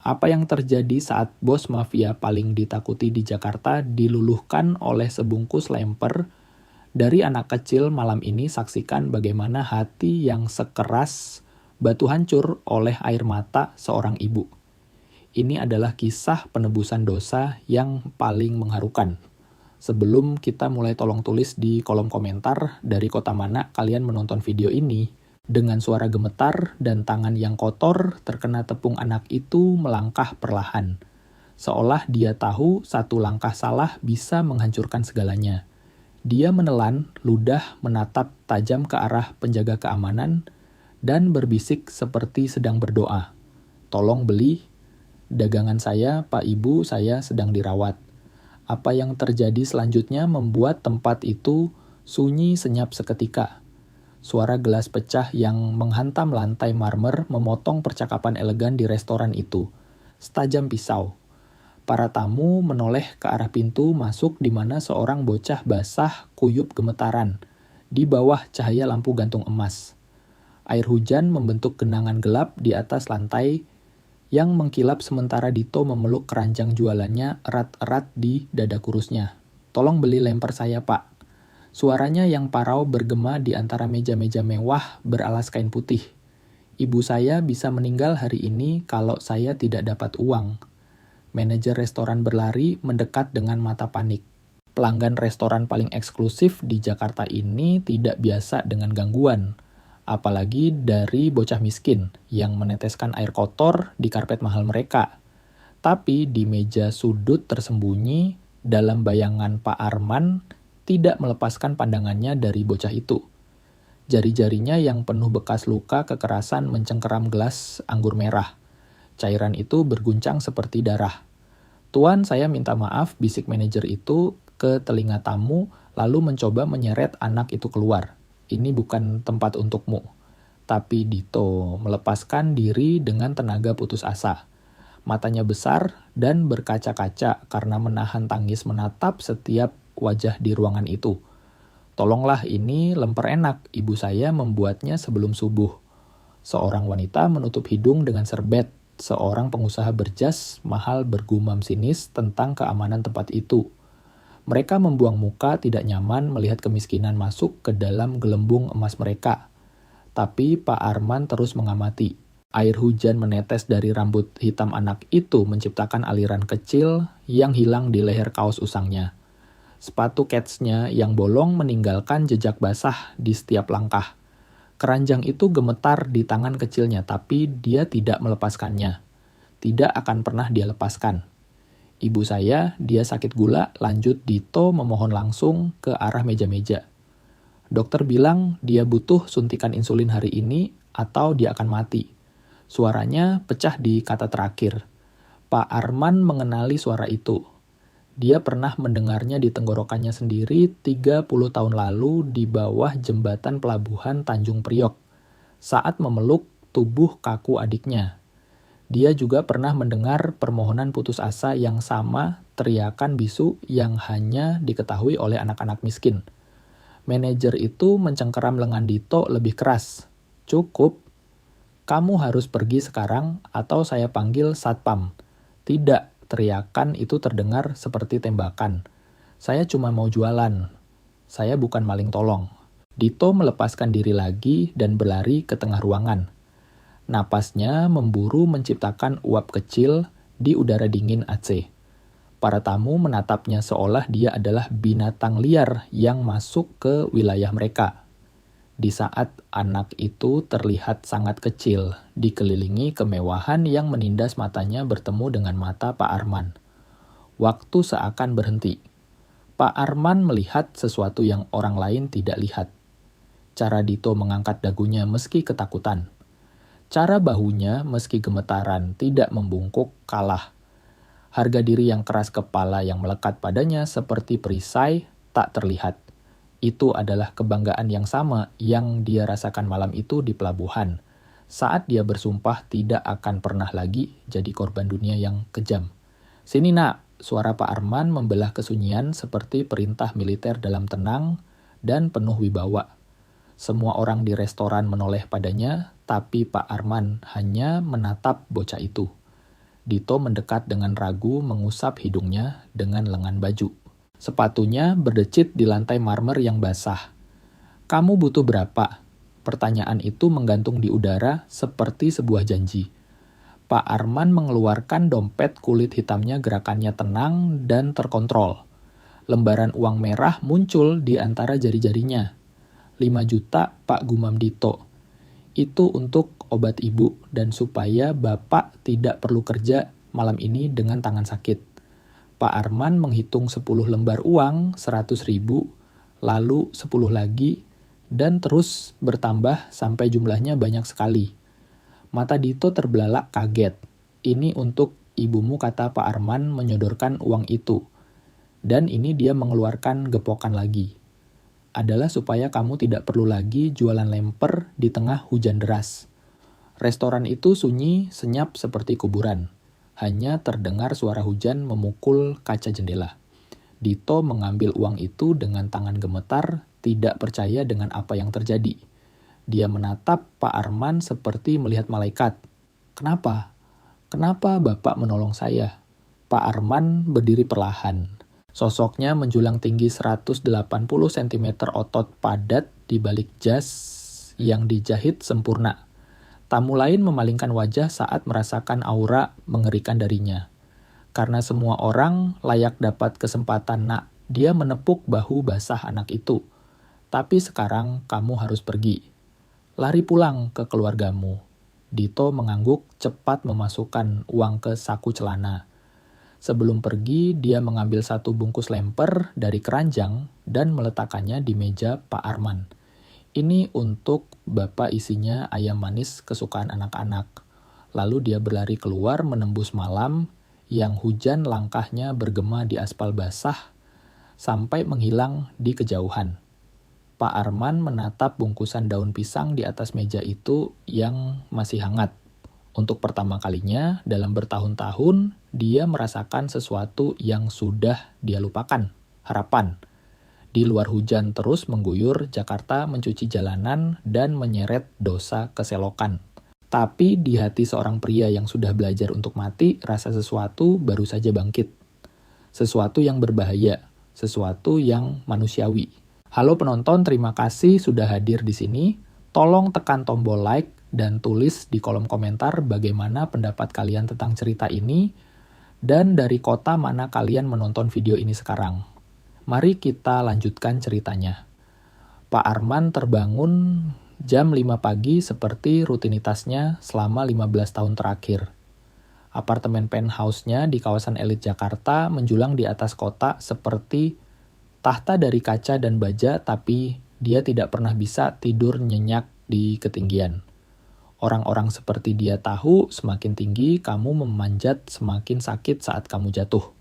Apa yang terjadi saat bos mafia paling ditakuti di Jakarta diluluhkan oleh sebungkus lemper dari anak kecil malam ini? Saksikan bagaimana hati yang sekeras batu hancur oleh air mata seorang ibu. Ini adalah kisah penebusan dosa yang paling mengharukan. Sebelum kita mulai, tolong tulis di kolom komentar dari kota mana kalian menonton video ini. Dengan suara gemetar dan tangan yang kotor terkena tepung, anak itu melangkah perlahan. Seolah dia tahu satu langkah salah bisa menghancurkan segalanya. Dia menelan, ludah menatap tajam ke arah penjaga keamanan dan berbisik seperti sedang berdoa. "Tolong beli dagangan saya, Pak Ibu, saya sedang dirawat." Apa yang terjadi selanjutnya membuat tempat itu sunyi senyap seketika. Suara gelas pecah yang menghantam lantai marmer memotong percakapan elegan di restoran itu. Setajam pisau. Para tamu menoleh ke arah pintu masuk di mana seorang bocah basah kuyup gemetaran di bawah cahaya lampu gantung emas. Air hujan membentuk genangan gelap di atas lantai yang mengkilap sementara Dito memeluk keranjang jualannya erat-erat di dada kurusnya. "Tolong beli lemper saya, Pak." Suaranya yang parau bergema di antara meja-meja mewah beralas kain putih. "Ibu saya bisa meninggal hari ini kalau saya tidak dapat uang." Manajer restoran berlari mendekat dengan mata panik. Pelanggan restoran paling eksklusif di Jakarta ini tidak biasa dengan gangguan. Apalagi dari bocah miskin yang meneteskan air kotor di karpet mahal mereka. Tapi di meja sudut tersembunyi, dalam bayangan Pak Arman, tidak melepaskan pandangannya dari bocah itu. Jari-jarinya yang penuh bekas luka kekerasan mencengkeram gelas anggur merah. Cairan itu berguncang seperti darah. "Tuan, saya minta maaf," bisik manajer itu ke telinga tamu, lalu mencoba menyeret anak itu keluar. "Ini bukan tempat untukmu." Tapi Dito melepaskan diri dengan tenaga putus asa. Matanya besar dan berkaca-kaca karena menahan tangis menatap setiap wajah di ruangan itu. "Tolonglah, ini lemper enak, ibu saya membuatnya sebelum subuh." Seorang wanita menutup hidung dengan serbet. Seorang pengusaha berjas mahal bergumam sinis tentang keamanan tempat itu. Mereka membuang muka tidak nyaman melihat kemiskinan masuk ke dalam gelembung emas mereka. Tapi Pak Arman terus mengamati. Air hujan menetes dari rambut hitam anak itu menciptakan aliran kecil yang hilang di leher kaos usangnya. Sepatu ketsnya yang bolong meninggalkan jejak basah di setiap langkah. Keranjang itu gemetar di tangan kecilnya, tapi dia tidak melepaskannya. Tidak akan pernah dia lepaskan. "Ibu saya, dia sakit gula," lanjut Dito memohon langsung ke arah meja-meja. "Dokter bilang dia butuh suntikan insulin hari ini atau dia akan mati." Suaranya pecah di kata terakhir. Pak Arman mengenali suara itu. Dia pernah mendengarnya di tenggorokannya sendiri 30 tahun lalu di bawah jembatan pelabuhan Tanjung Priok, saat memeluk tubuh kaku adiknya. Dia juga pernah mendengar permohonan putus asa yang sama, teriakan bisu yang hanya diketahui oleh anak-anak miskin. Manajer itu mencengkeram lengan Dito lebih keras. "Cukup. Kamu harus pergi sekarang atau saya panggil satpam." "Tidak." Teriakan itu terdengar seperti tembakan. "Saya cuma mau jualan. Saya bukan maling tolong." Dito melepaskan diri lagi dan berlari ke tengah ruangan. Napasnya memburu menciptakan uap kecil di udara dingin AC. Para tamu menatapnya seolah dia adalah binatang liar yang masuk ke wilayah mereka. Di saat anak itu terlihat sangat kecil, dikelilingi kemewahan yang menindas matanya bertemu dengan mata Pak Arman. Waktu seakan berhenti. Pak Arman melihat sesuatu yang orang lain tidak lihat. Cara Dito mengangkat dagunya meski ketakutan. Cara bahunya meski gemetaran tidak membungkuk kalah. Harga diri yang keras kepala yang melekat padanya seperti perisai tak terlihat. Itu adalah kebanggaan yang sama yang dia rasakan malam itu di pelabuhan, saat dia bersumpah tidak akan pernah lagi jadi korban dunia yang kejam. "Sini nak," suara Pak Arman membelah kesunyian seperti perintah militer dalam tenang dan penuh wibawa. Semua orang di restoran menoleh padanya, tapi Pak Arman hanya menatap bocah itu. Dito mendekat dengan ragu mengusap hidungnya dengan lengan baju. Sepatunya berdecit di lantai marmer yang basah. "Kamu butuh berapa?" Pertanyaan itu menggantung di udara seperti sebuah janji. Pak Arman mengeluarkan dompet kulit hitamnya, gerakannya tenang dan terkontrol. Lembaran uang merah muncul di antara jari-jarinya. 5 juta, Pak, gumam Dito. "Itu untuk obat ibu dan supaya Bapak tidak perlu kerja malam ini dengan tangan sakit." Pak Arman menghitung 10 lembar uang, 100.000, lalu 10 lagi, dan terus bertambah sampai jumlahnya banyak sekali. Mata Dito terbelalak kaget. "Ini untuk ibumu," kata Pak Arman menyodorkan uang itu. "Dan ini," dia mengeluarkan gepokan lagi, "adalah supaya kamu tidak perlu lagi jualan lemper di tengah hujan deras." Restoran itu sunyi senyap seperti kuburan. Hanya terdengar suara hujan memukul kaca jendela. Dito mengambil uang itu dengan tangan gemetar, tidak percaya dengan apa yang terjadi. Dia menatap Pak Arman seperti melihat malaikat. "Kenapa? Kenapa Bapak menolong saya?" Pak Arman berdiri perlahan. Sosoknya menjulang tinggi 180 cm, otot padat di balik jas yang dijahit sempurna. Tamu lain memalingkan wajah saat merasakan aura mengerikan darinya. "Karena semua orang layak dapat kesempatan, Nak." Dia menepuk bahu basah anak itu. "Tapi sekarang kamu harus pergi. Lari pulang ke keluargamu." Dito mengangguk, cepat memasukkan uang ke saku celana. Sebelum pergi, dia mengambil 1 bungkus lemper dari keranjang dan meletakkannya di meja Pak Arman. "Ini untuk Bapak, isinya ayam manis kesukaan anak-anak." Lalu dia berlari keluar menembus malam yang hujan, langkahnya bergema di aspal basah sampai menghilang di kejauhan. Pak Arman menatap bungkusan daun pisang di atas meja itu yang masih hangat. Untuk pertama kalinya dalam bertahun-tahun, dia merasakan sesuatu yang sudah dia lupakan, harapan. Di luar hujan terus mengguyur, Jakarta mencuci jalanan dan menyeret dosa keselokan. Tapi di hati seorang pria yang sudah belajar untuk mati, rasa sesuatu baru saja bangkit. Sesuatu yang berbahaya, sesuatu yang manusiawi. Halo penonton, terima kasih sudah hadir di sini. Tolong tekan tombol like dan tulis di kolom komentar bagaimana pendapat kalian tentang cerita ini dan dari kota mana kalian menonton video ini sekarang. Mari kita lanjutkan ceritanya. Pak Arman terbangun jam 5 pagi seperti rutinitasnya selama 15 tahun terakhir. Apartemen penthouse-nya di kawasan elit Jakarta menjulang di atas kota seperti tahta dari kaca dan baja, tapi dia tidak pernah bisa tidur nyenyak di ketinggian. Orang-orang seperti dia tahu semakin tinggi kamu memanjat, semakin sakit saat kamu jatuh.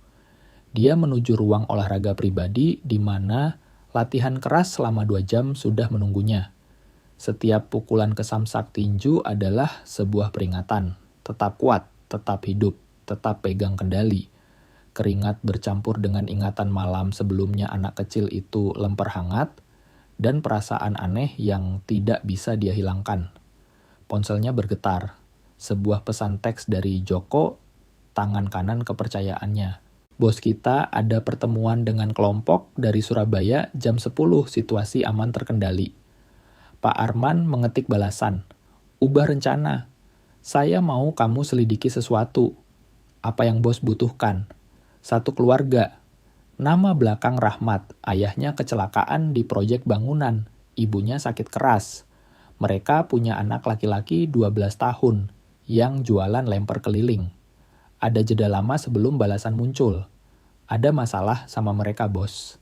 Dia menuju ruang olahraga pribadi di mana latihan keras selama 2 jam sudah menunggunya. Setiap pukulan ke samsak tinju adalah sebuah peringatan. Tetap kuat, tetap hidup, tetap pegang kendali. Keringat bercampur dengan ingatan malam sebelumnya anak kecil itu lemper hangat, dan perasaan aneh yang tidak bisa dia hilangkan. Ponselnya bergetar. Sebuah pesan teks dari Joko, tangan kanan kepercayaannya. "Bos kita ada pertemuan dengan kelompok dari Surabaya jam 10, situasi aman terkendali." Pak Arman mengetik balasan. "Ubah rencana. Saya mau kamu selidiki sesuatu. Apa yang bos butuhkan? 1 keluarga. Nama belakang Rahmat, ayahnya kecelakaan di proyek bangunan, ibunya sakit keras. Mereka punya anak laki-laki 12 tahun yang jualan lemper keliling. Ada jeda lama sebelum balasan muncul. Ada masalah sama mereka, bos.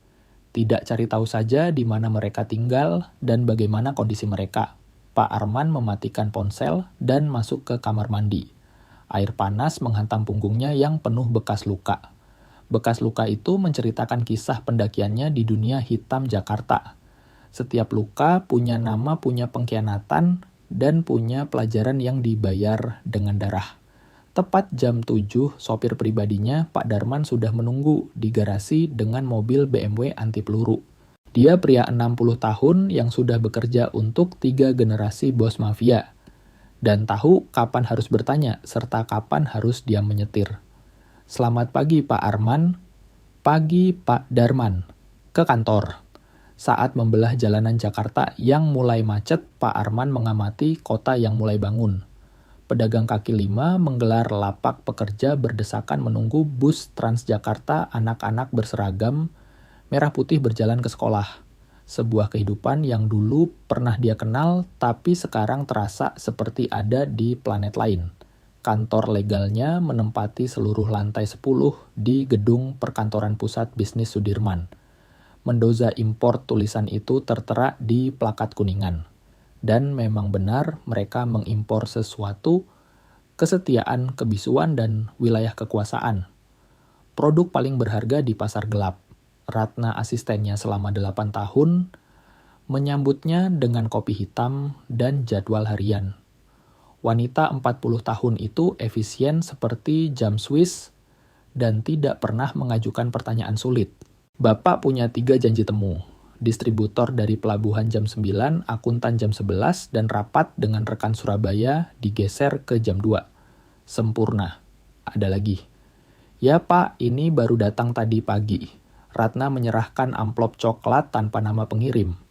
Tidak cari tahu saja di mana mereka tinggal dan bagaimana kondisi mereka." Pak Arman mematikan ponsel dan masuk ke kamar mandi. Air panas menghantam punggungnya yang penuh bekas luka. Bekas luka itu menceritakan kisah pendakiannya di dunia hitam Jakarta. Setiap luka punya nama, punya pengkhianatan, dan punya pelajaran yang dibayar dengan darah. Tepat jam 7, sopir pribadinya, Pak Darman, sudah menunggu di garasi dengan mobil BMW anti peluru. Dia pria 60 tahun yang sudah bekerja untuk 3 generasi bos mafia. dan tahu kapan harus bertanya serta kapan harus diam menyetir. Selamat pagi Pak Arman, pagi Pak Darman, ke kantor. Saat membelah jalanan Jakarta yang mulai macet, Pak Arman mengamati kota yang mulai bangun. Pedagang kaki lima menggelar lapak pekerja berdesakan menunggu bus Transjakarta anak-anak berseragam merah putih berjalan ke sekolah. Sebuah kehidupan yang dulu pernah dia kenal, tapi sekarang terasa seperti ada di planet lain. Kantor legalnya menempati seluruh lantai 10 di gedung perkantoran pusat bisnis Sudirman. Mendoza Import tulisan itu tertera di plakat kuningan. Dan memang benar mereka mengimpor sesuatu, kesetiaan, kebisuan, dan wilayah kekuasaan. Produk paling berharga di pasar gelap. Ratna asistennya selama 8 tahun, menyambutnya dengan kopi hitam dan jadwal harian. Wanita 40 tahun itu efisien seperti jam Swiss dan tidak pernah mengajukan pertanyaan sulit. Bapak punya 3 janji temu. Distributor dari pelabuhan jam 9, akuntan jam 11, dan rapat dengan rekan Surabaya digeser ke jam 2. Sempurna. Ada lagi. Ya Pak, ini baru datang tadi pagi. Ratna menyerahkan amplop coklat tanpa nama pengirim.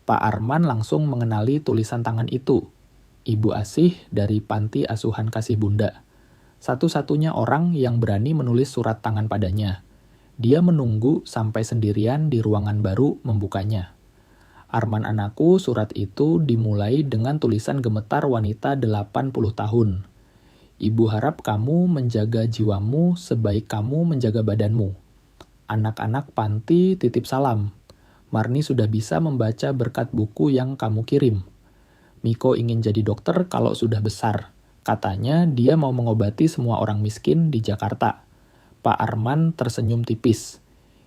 Pak Arman langsung mengenali tulisan tangan itu. Ibu Asih dari Panti Asuhan Kasih Bunda. Satu-satunya orang yang berani menulis surat tangan padanya. Dia menunggu sampai sendirian di ruangan baru membukanya. Arman anakku, surat itu dimulai dengan tulisan gemetar wanita 80 tahun. Ibu harap kamu menjaga jiwamu sebaik kamu menjaga badanmu. Anak-anak panti titip salam. Marni sudah bisa membaca berkat buku yang kamu kirim. Miko ingin jadi dokter kalau sudah besar. Katanya dia mau mengobati semua orang miskin di Jakarta. Pak Arman tersenyum tipis.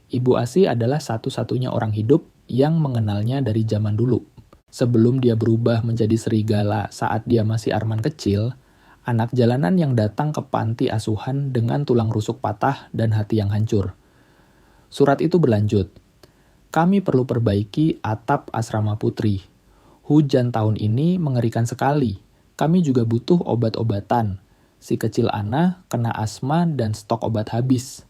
Ibu Asi adalah satu-satunya orang hidup yang mengenalnya dari zaman dulu. Sebelum dia berubah menjadi serigala saat dia masih Arman kecil, anak jalanan yang datang ke panti asuhan dengan tulang rusuk patah dan hati yang hancur. Surat itu berlanjut. Kami perlu perbaiki atap asrama putri. Hujan tahun ini mengerikan sekali. Kami juga butuh obat-obatan. Si kecil Ana kena asma dan stok obat habis.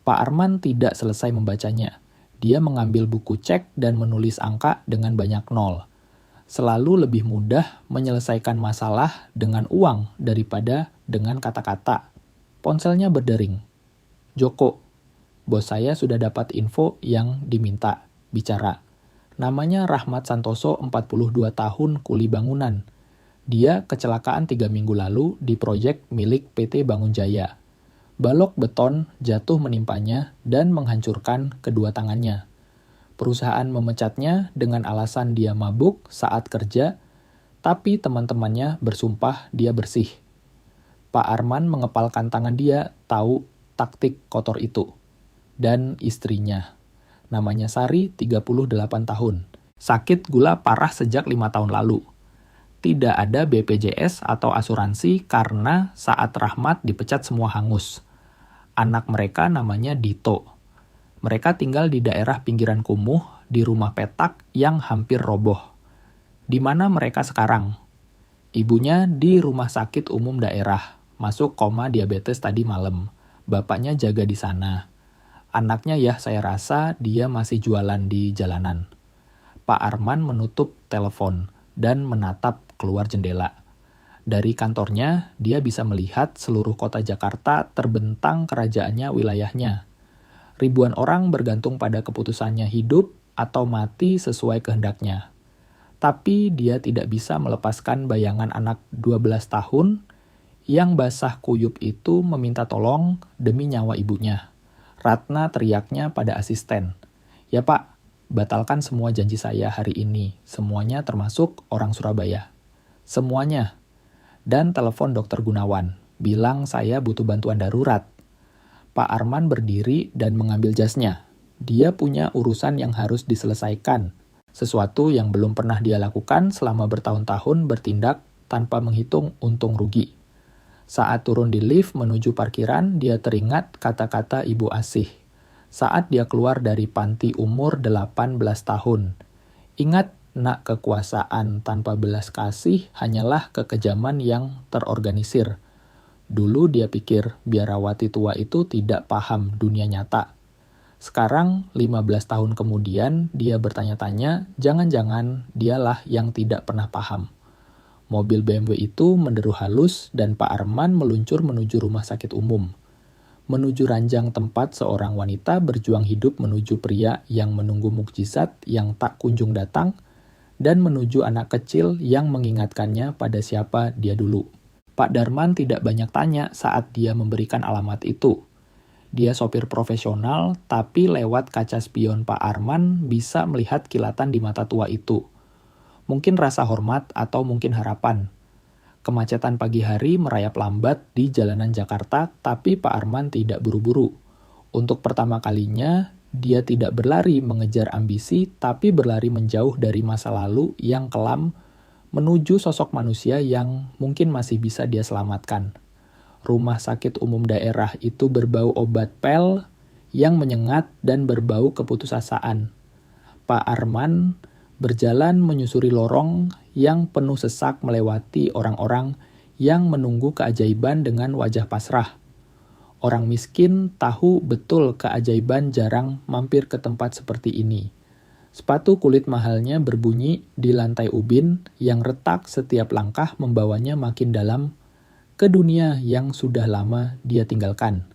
Pak Arman tidak selesai membacanya. Dia mengambil buku cek dan menulis angka dengan banyak nol. Selalu lebih mudah menyelesaikan masalah dengan uang daripada dengan kata-kata. Ponselnya berdering. Joko. Bos saya sudah dapat info yang diminta. Bicara. Namanya Rahmat Santoso, 42 tahun, kuli bangunan. Dia kecelakaan 3 minggu lalu di proyek milik PT Bangun Jaya. Balok beton jatuh menimpanya dan menghancurkan kedua tangannya. Perusahaan memecatnya dengan alasan dia mabuk saat kerja, tapi teman-temannya bersumpah dia bersih. Pak Arman mengepalkan tangan dia, tahu taktik kotor itu. Dan istrinya. Namanya Sari, 38 tahun. Sakit gula parah sejak 5 tahun lalu. Tidak ada BPJS atau asuransi karena saat Rahmat dipecat semua hangus. Anak mereka namanya Dito. Mereka tinggal di daerah pinggiran kumuh di rumah petak yang hampir roboh. Di mana mereka sekarang? Ibunya di rumah sakit umum daerah, masuk koma diabetes tadi malam. Bapaknya jaga di sana. Anaknya ya saya rasa dia masih jualan di jalanan. Pak Arman menutup telepon dan menatap keluar jendela. Dari kantornya, dia bisa melihat seluruh kota Jakarta terbentang kerajaannya wilayahnya. Ribuan orang bergantung pada keputusannya hidup atau mati sesuai kehendaknya. Tapi dia tidak bisa melepaskan bayangan anak 12 tahun yang basah kuyup itu meminta tolong demi nyawa ibunya. Ratna teriaknya pada asisten. Ya Pak, batalkan semua janji saya hari ini. Semuanya termasuk orang Surabaya. Semuanya. Dan telepon Dr. Gunawan. Bilang saya butuh bantuan darurat. Pak Arman berdiri dan mengambil jasnya. Dia punya urusan yang harus diselesaikan. Sesuatu yang belum pernah dia lakukan selama bertahun-tahun bertindak tanpa menghitung untung rugi. Saat turun di lift menuju parkiran, dia teringat kata-kata Ibu Asih. Saat dia keluar dari panti umur 18 tahun. Ingat, Nak kekuasaan tanpa belas kasih hanyalah kekejaman yang terorganisir. Dulu dia pikir biarawati tua itu tidak paham dunia nyata. Sekarang, 15 tahun kemudian, dia bertanya-tanya, jangan-jangan dialah yang tidak pernah paham. Mobil BMW itu menderu halus dan Pak Arman meluncur menuju rumah sakit umum. Menuju ranjang tempat seorang wanita berjuang hidup menuju pria yang menunggu mukjizat yang tak kunjung datang, dan menuju anak kecil yang mengingatkannya pada siapa dia dulu. Pak Darman tidak banyak tanya saat dia memberikan alamat itu. Dia sopir profesional, tapi lewat kaca spion Pak Arman bisa melihat kilatan di mata tua itu. Mungkin rasa hormat atau mungkin harapan. Kemacetan pagi hari merayap lambat di jalanan Jakarta, tapi Pak Arman tidak buru-buru. Untuk pertama kalinya, dia tidak berlari mengejar ambisi, tapi berlari menjauh dari masa lalu yang kelam menuju sosok manusia yang mungkin masih bisa dia selamatkan. Rumah sakit umum daerah itu berbau obat pel yang menyengat dan berbau keputusasaan. Pak Arman berjalan menyusuri lorong yang penuh sesak melewati orang-orang yang menunggu keajaiban dengan wajah pasrah. Orang miskin tahu betul keajaiban jarang mampir ke tempat seperti ini. Sepatu kulit mahalnya berbunyi di lantai ubin yang retak setiap langkah membawanya makin dalam ke dunia yang sudah lama dia tinggalkan.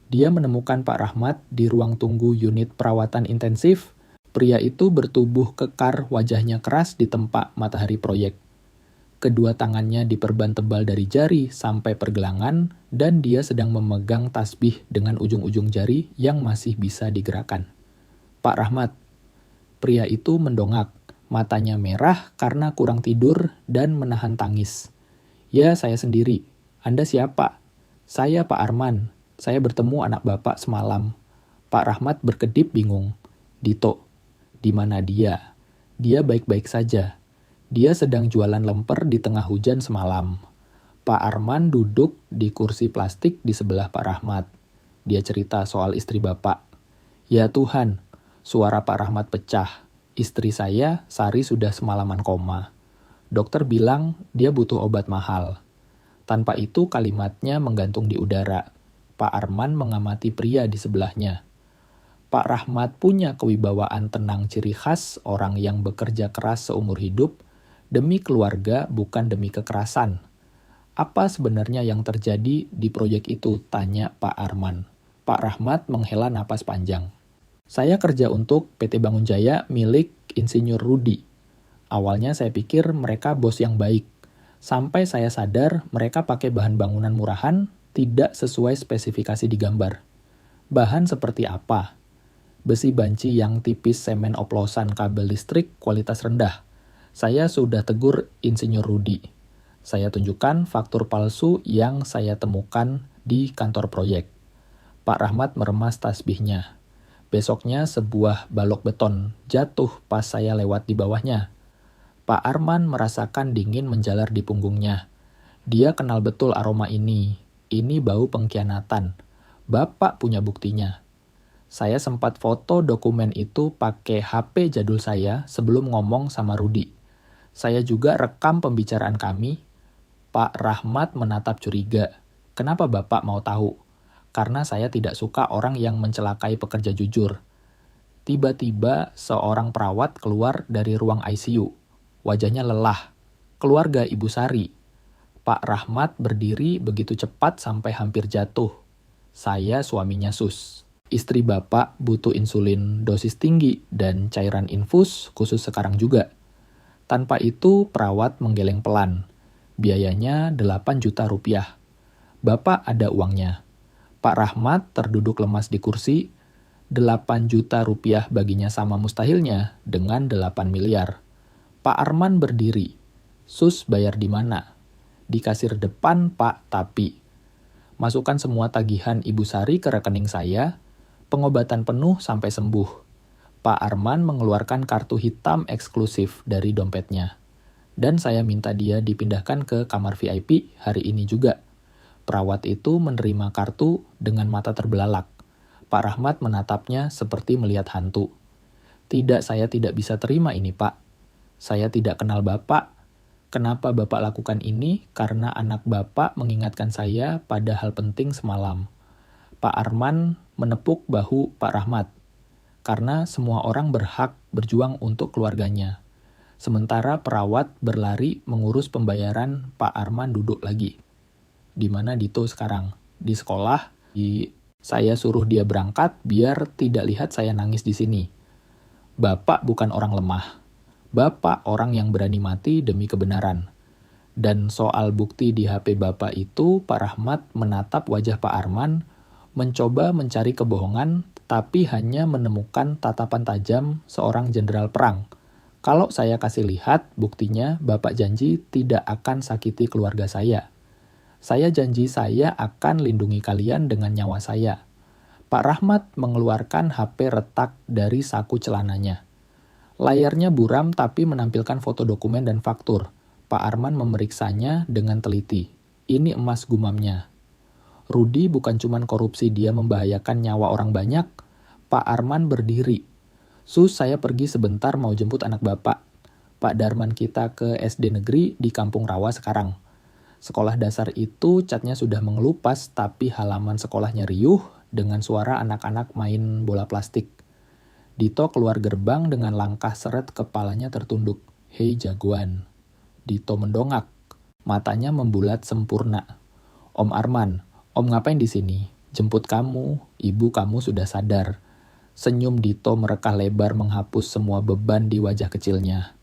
Dia menemukan Pak Rahmat di ruang tunggu unit perawatan intensif. Pria itu bertubuh kekar, wajahnya keras di tempat matahari proyek. Kedua tangannya diperban tebal dari jari sampai pergelangan, dan dia sedang memegang tasbih dengan ujung-ujung jari yang masih bisa digerakkan. Pak Rahmat. Pria itu mendongak, matanya merah karena kurang tidur dan menahan tangis. Ya, saya sendiri. Anda siapa? Saya Pak Arman. Saya bertemu anak Bapak semalam. Pak Rahmat berkedip bingung. Dito, di mana dia? Dia baik-baik saja. Dia sedang jualan lemper di tengah hujan semalam. Pak Arman duduk di kursi plastik di sebelah Pak Rahmat. Dia cerita soal istri Bapak. Ya Tuhan, suara Pak Rahmat pecah. Istri saya, Sari, sudah semalaman koma. Dokter bilang dia butuh obat mahal. Tanpa itu kalimatnya menggantung di udara. Pak Arman mengamati pria di sebelahnya. Pak Rahmat punya kewibawaan tenang ciri khas orang yang bekerja keras seumur hidup, demi keluarga bukan demi kekerasan. Apa sebenarnya yang terjadi di proyek itu? Tanya Pak Arman. Pak Rahmat menghela napas panjang. Saya kerja untuk PT Bangun Jaya milik Insinyur Rudi. Awalnya saya pikir mereka bos yang baik. Sampai saya sadar mereka pakai bahan bangunan murahan, tidak sesuai spesifikasi di gambar. Bahan seperti apa? Besi banci yang tipis, semen oplosan, kabel listrik, kualitas rendah. Saya sudah tegur Insinyur Rudi. Saya tunjukkan faktur palsu yang saya temukan di kantor proyek. Pak Rahmat meremas tasbihnya. Besoknya sebuah balok beton jatuh pas saya lewat di bawahnya. Pak Arman merasakan dingin menjalar di punggungnya. Dia kenal betul aroma ini. Ini bau pengkhianatan. Bapak punya buktinya. Saya sempat foto dokumen itu pakai HP jadul saya sebelum ngomong sama Rudi. Saya juga rekam pembicaraan kami. Pak Rahmat menatap curiga. Kenapa Bapak mau tahu? Karena saya tidak suka orang yang mencelakai pekerja jujur. Tiba-tiba seorang perawat keluar dari ruang ICU. Wajahnya lelah. Keluarga Ibu Sari. Pak Rahmat berdiri begitu cepat sampai hampir jatuh. Saya suaminya Sus. Istri Bapak butuh insulin dosis tinggi dan cairan infus khusus sekarang juga. Tanpa itu perawat menggeleng pelan. Biayanya 8 juta rupiah. Bapak ada uangnya. Pak Rahmat terduduk lemas di kursi. 8 juta rupiah baginya sama mustahilnya dengan 8 miliar. Pak Arman berdiri. Sus bayar di mana? Di kasir depan, Pak, tapi. Masukkan semua tagihan Ibu Sari ke rekening saya. Pengobatan penuh sampai sembuh. Pak Arman mengeluarkan kartu hitam eksklusif dari dompetnya. Dan saya minta dia dipindahkan ke kamar VIP hari ini juga. Perawat itu menerima kartu dengan mata terbelalak. Pak Rahmat menatapnya seperti melihat hantu. Tidak, saya tidak bisa terima ini, Pak. Saya tidak kenal Bapak. Kenapa Bapak lakukan ini? Karena anak Bapak mengingatkan saya pada hal penting semalam. Pak Arman menepuk bahu Pak Rahmat. Karena semua orang berhak berjuang untuk keluarganya. Sementara perawat berlari mengurus pembayaran, Pak Arman duduk lagi. Di mana Dito sekarang? Di sekolah, saya suruh dia berangkat biar tidak lihat saya nangis di sini. Bapak bukan orang lemah. Bapak orang yang berani mati demi kebenaran. Dan soal bukti di HP Bapak itu, Pak Rahmat menatap wajah Pak Arman, mencoba mencari kebohongan, tapi hanya menemukan tatapan tajam seorang jenderal perang. Kalau saya kasih lihat buktinya, Bapak janji tidak akan sakiti keluarga saya. Saya janji saya akan lindungi kalian dengan nyawa saya. Pak Rahmat mengeluarkan HP retak dari saku celananya. Layarnya buram tapi menampilkan foto dokumen dan faktur. Pak Arman memeriksanya dengan teliti. Ini emas gumamnya. Rudi bukan cuma korupsi, dia membahayakan nyawa orang banyak. Pak Arman berdiri. Sus, saya pergi sebentar mau jemput anak Bapak. Pak Darman kita ke SD negeri di Kampung Rawa sekarang. Sekolah dasar itu catnya sudah mengelupas, tapi halaman sekolahnya riuh dengan suara anak-anak main bola plastik. Dito keluar gerbang dengan langkah seret, kepalanya tertunduk. Hei jagoan. Dito mendongak. Matanya membulat sempurna. Om Arman, Om ngapain di sini? Jemput kamu, ibu kamu sudah sadar. Senyum Dito merekah lebar menghapus semua beban di wajah kecilnya.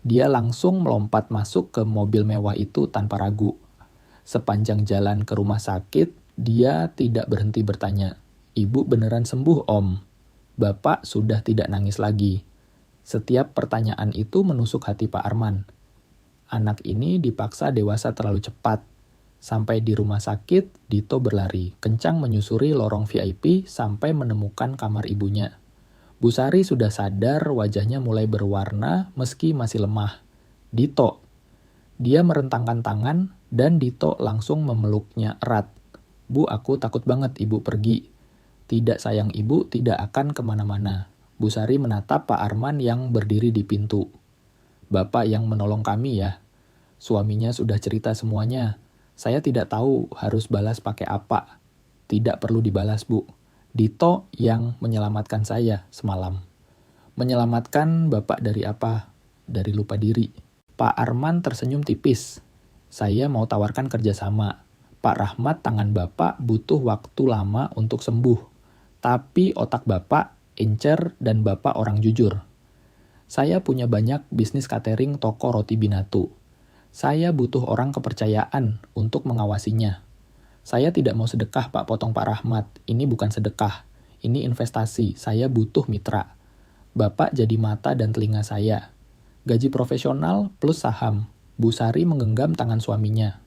Dia langsung melompat masuk ke mobil mewah itu tanpa ragu. Sepanjang jalan ke rumah sakit, dia tidak berhenti bertanya, Ibu beneran sembuh, Om? Bapak sudah tidak nangis lagi. Setiap pertanyaan itu menusuk hati Pak Arman. Anak ini dipaksa dewasa terlalu cepat. Sampai di rumah sakit, Dito berlari, kencang menyusuri lorong VIP sampai menemukan kamar ibunya. Bu Sari sudah sadar, wajahnya mulai berwarna meski masih lemah. Dito. Dia merentangkan tangan dan Dito langsung memeluknya erat. Bu, aku takut banget ibu pergi. Tidak sayang ibu tidak akan kemana-mana. Bu Sari menatap Pak Arman yang berdiri di pintu. Bapak yang menolong kami ya. Suaminya sudah cerita semuanya. Saya tidak tahu harus balas pakai apa. Tidak perlu dibalas, Bu. Dito yang menyelamatkan saya semalam. Menyelamatkan Bapak dari apa? Dari lupa diri. Pak Arman tersenyum tipis. Saya mau tawarkan kerjasama. Pak Rahmat, tangan Bapak butuh waktu lama untuk sembuh. Tapi otak Bapak encer dan Bapak orang jujur. Saya punya banyak bisnis catering toko roti Binatu. Saya butuh orang kepercayaan untuk mengawasinya. Saya tidak mau sedekah, Pak, potong Pak Rahmat. Ini bukan sedekah. Ini investasi. Saya butuh mitra. Bapak jadi mata dan telinga saya. Gaji profesional plus saham. Bu Sari menggenggam tangan suaminya.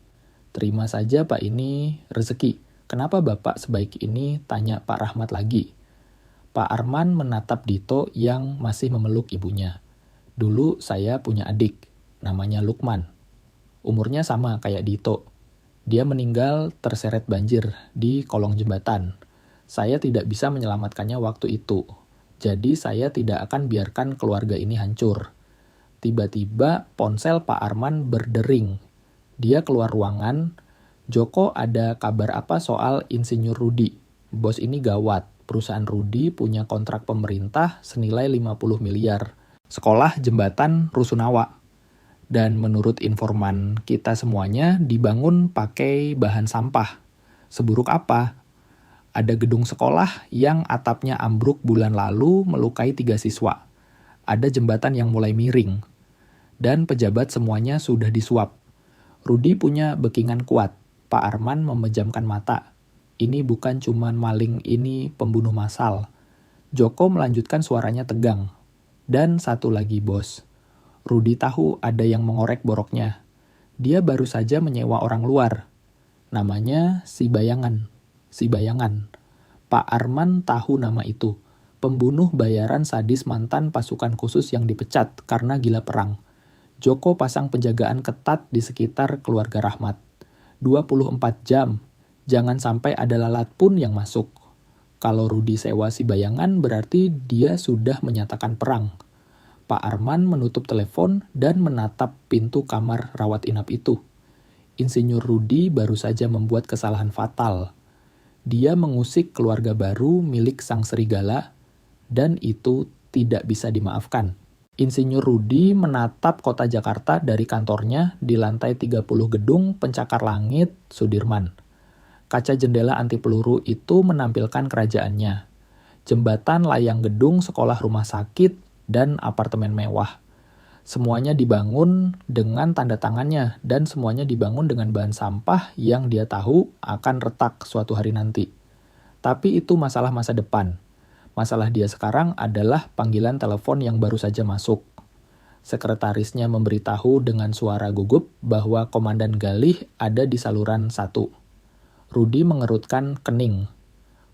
Terima saja, Pak, ini rezeki. Kenapa Bapak sebaik ini? Tanya Pak Rahmat lagi. Pak Arman menatap Dito yang masih memeluk ibunya. Dulu saya punya adik. Namanya Lukman. Umurnya sama kayak Dito. Dia meninggal terseret banjir di kolong jembatan. Saya tidak bisa menyelamatkannya waktu itu. Jadi saya tidak akan biarkan keluarga ini hancur. Tiba-tiba ponsel Pak Arman berdering. Dia keluar ruangan. Joko, ada kabar apa soal Insinyur Rudi? Bos ini gawat. Perusahaan Rudi punya kontrak pemerintah senilai 50 miliar. Sekolah jembatan Rusunawa. Dan menurut informan kita semuanya dibangun pakai bahan sampah. Seburuk apa? Ada gedung sekolah yang atapnya ambruk bulan lalu melukai 3 siswa. Ada jembatan yang mulai miring. Dan pejabat semuanya sudah disuap. Rudi punya backingan kuat. Pak Arman memejamkan mata. Ini bukan cuman maling, ini pembunuh massal. Joko melanjutkan suaranya tegang. Dan satu lagi, Bos. Rudi tahu ada yang mengorek boroknya. Dia baru saja menyewa orang luar. Namanya Si Bayangan. Si Bayangan. Pak Arman tahu nama itu. Pembunuh bayaran sadis mantan pasukan khusus yang dipecat karena gila perang. Joko pasang penjagaan ketat di sekitar keluarga Rahmat. 24 jam. Jangan sampai ada lalat pun yang masuk. Kalau Rudi sewa Si Bayangan berarti dia sudah menyatakan perang. Pak Arman menutup telepon dan menatap pintu kamar rawat inap itu. Insinyur Rudi baru saja membuat kesalahan fatal. Dia mengusik keluarga baru milik sang serigala, dan itu tidak bisa dimaafkan. Insinyur Rudi menatap kota Jakarta dari kantornya di lantai 30 gedung pencakar langit Sudirman. Kaca jendela anti peluru itu menampilkan kerajaannya. Jembatan layang gedung sekolah rumah sakit dan apartemen mewah. Semuanya dibangun dengan tanda tangannya dan semuanya dibangun dengan bahan sampah yang dia tahu akan retak suatu hari nanti. Tapi itu masalah masa depan. Masalah dia sekarang adalah panggilan telepon yang baru saja masuk. Sekretarisnya memberitahu dengan suara gugup bahwa Komandan Galih ada di saluran 1. Rudi mengerutkan kening.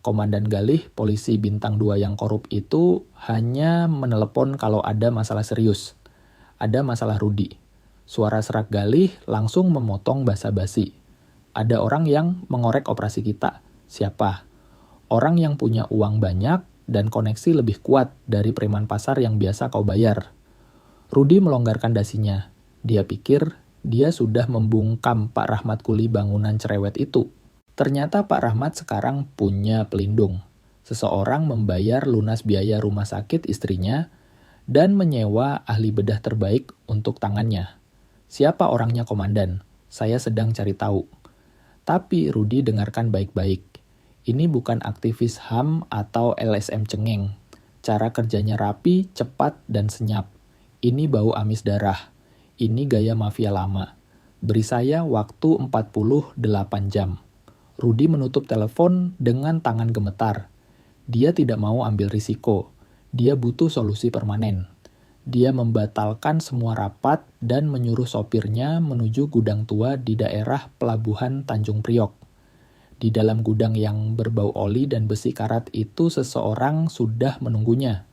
Komandan Galih, polisi bintang 2 yang korup itu hanya menelepon kalau ada masalah serius. Ada masalah Rudi. Suara serak Galih langsung memotong basa-basi. Ada orang yang mengorek operasi kita. Siapa? Orang yang punya uang banyak dan koneksi lebih kuat dari preman pasar yang biasa kau bayar. Rudi melonggarkan dasinya. Dia pikir dia sudah membungkam Pak Rahmat kuli bangunan cerewet itu. Ternyata Pak Rahmat sekarang punya pelindung. Seseorang membayar lunas biaya rumah sakit istrinya dan menyewa ahli bedah terbaik untuk tangannya. Siapa orangnya, Komandan? Saya sedang cari tahu. Tapi Rudi dengarkan baik-baik. Ini bukan aktivis HAM atau LSM cengeng. Cara kerjanya rapi, cepat, dan senyap. Ini bau amis darah. Ini gaya mafia lama. Beri saya waktu 48 jam. Rudi menutup telepon dengan tangan gemetar. Dia tidak mau ambil risiko. Dia butuh solusi permanen. Dia membatalkan semua rapat dan menyuruh sopirnya menuju gudang tua di daerah pelabuhan Tanjung Priok. Di dalam gudang yang berbau oli dan besi karat itu seseorang sudah menunggunya.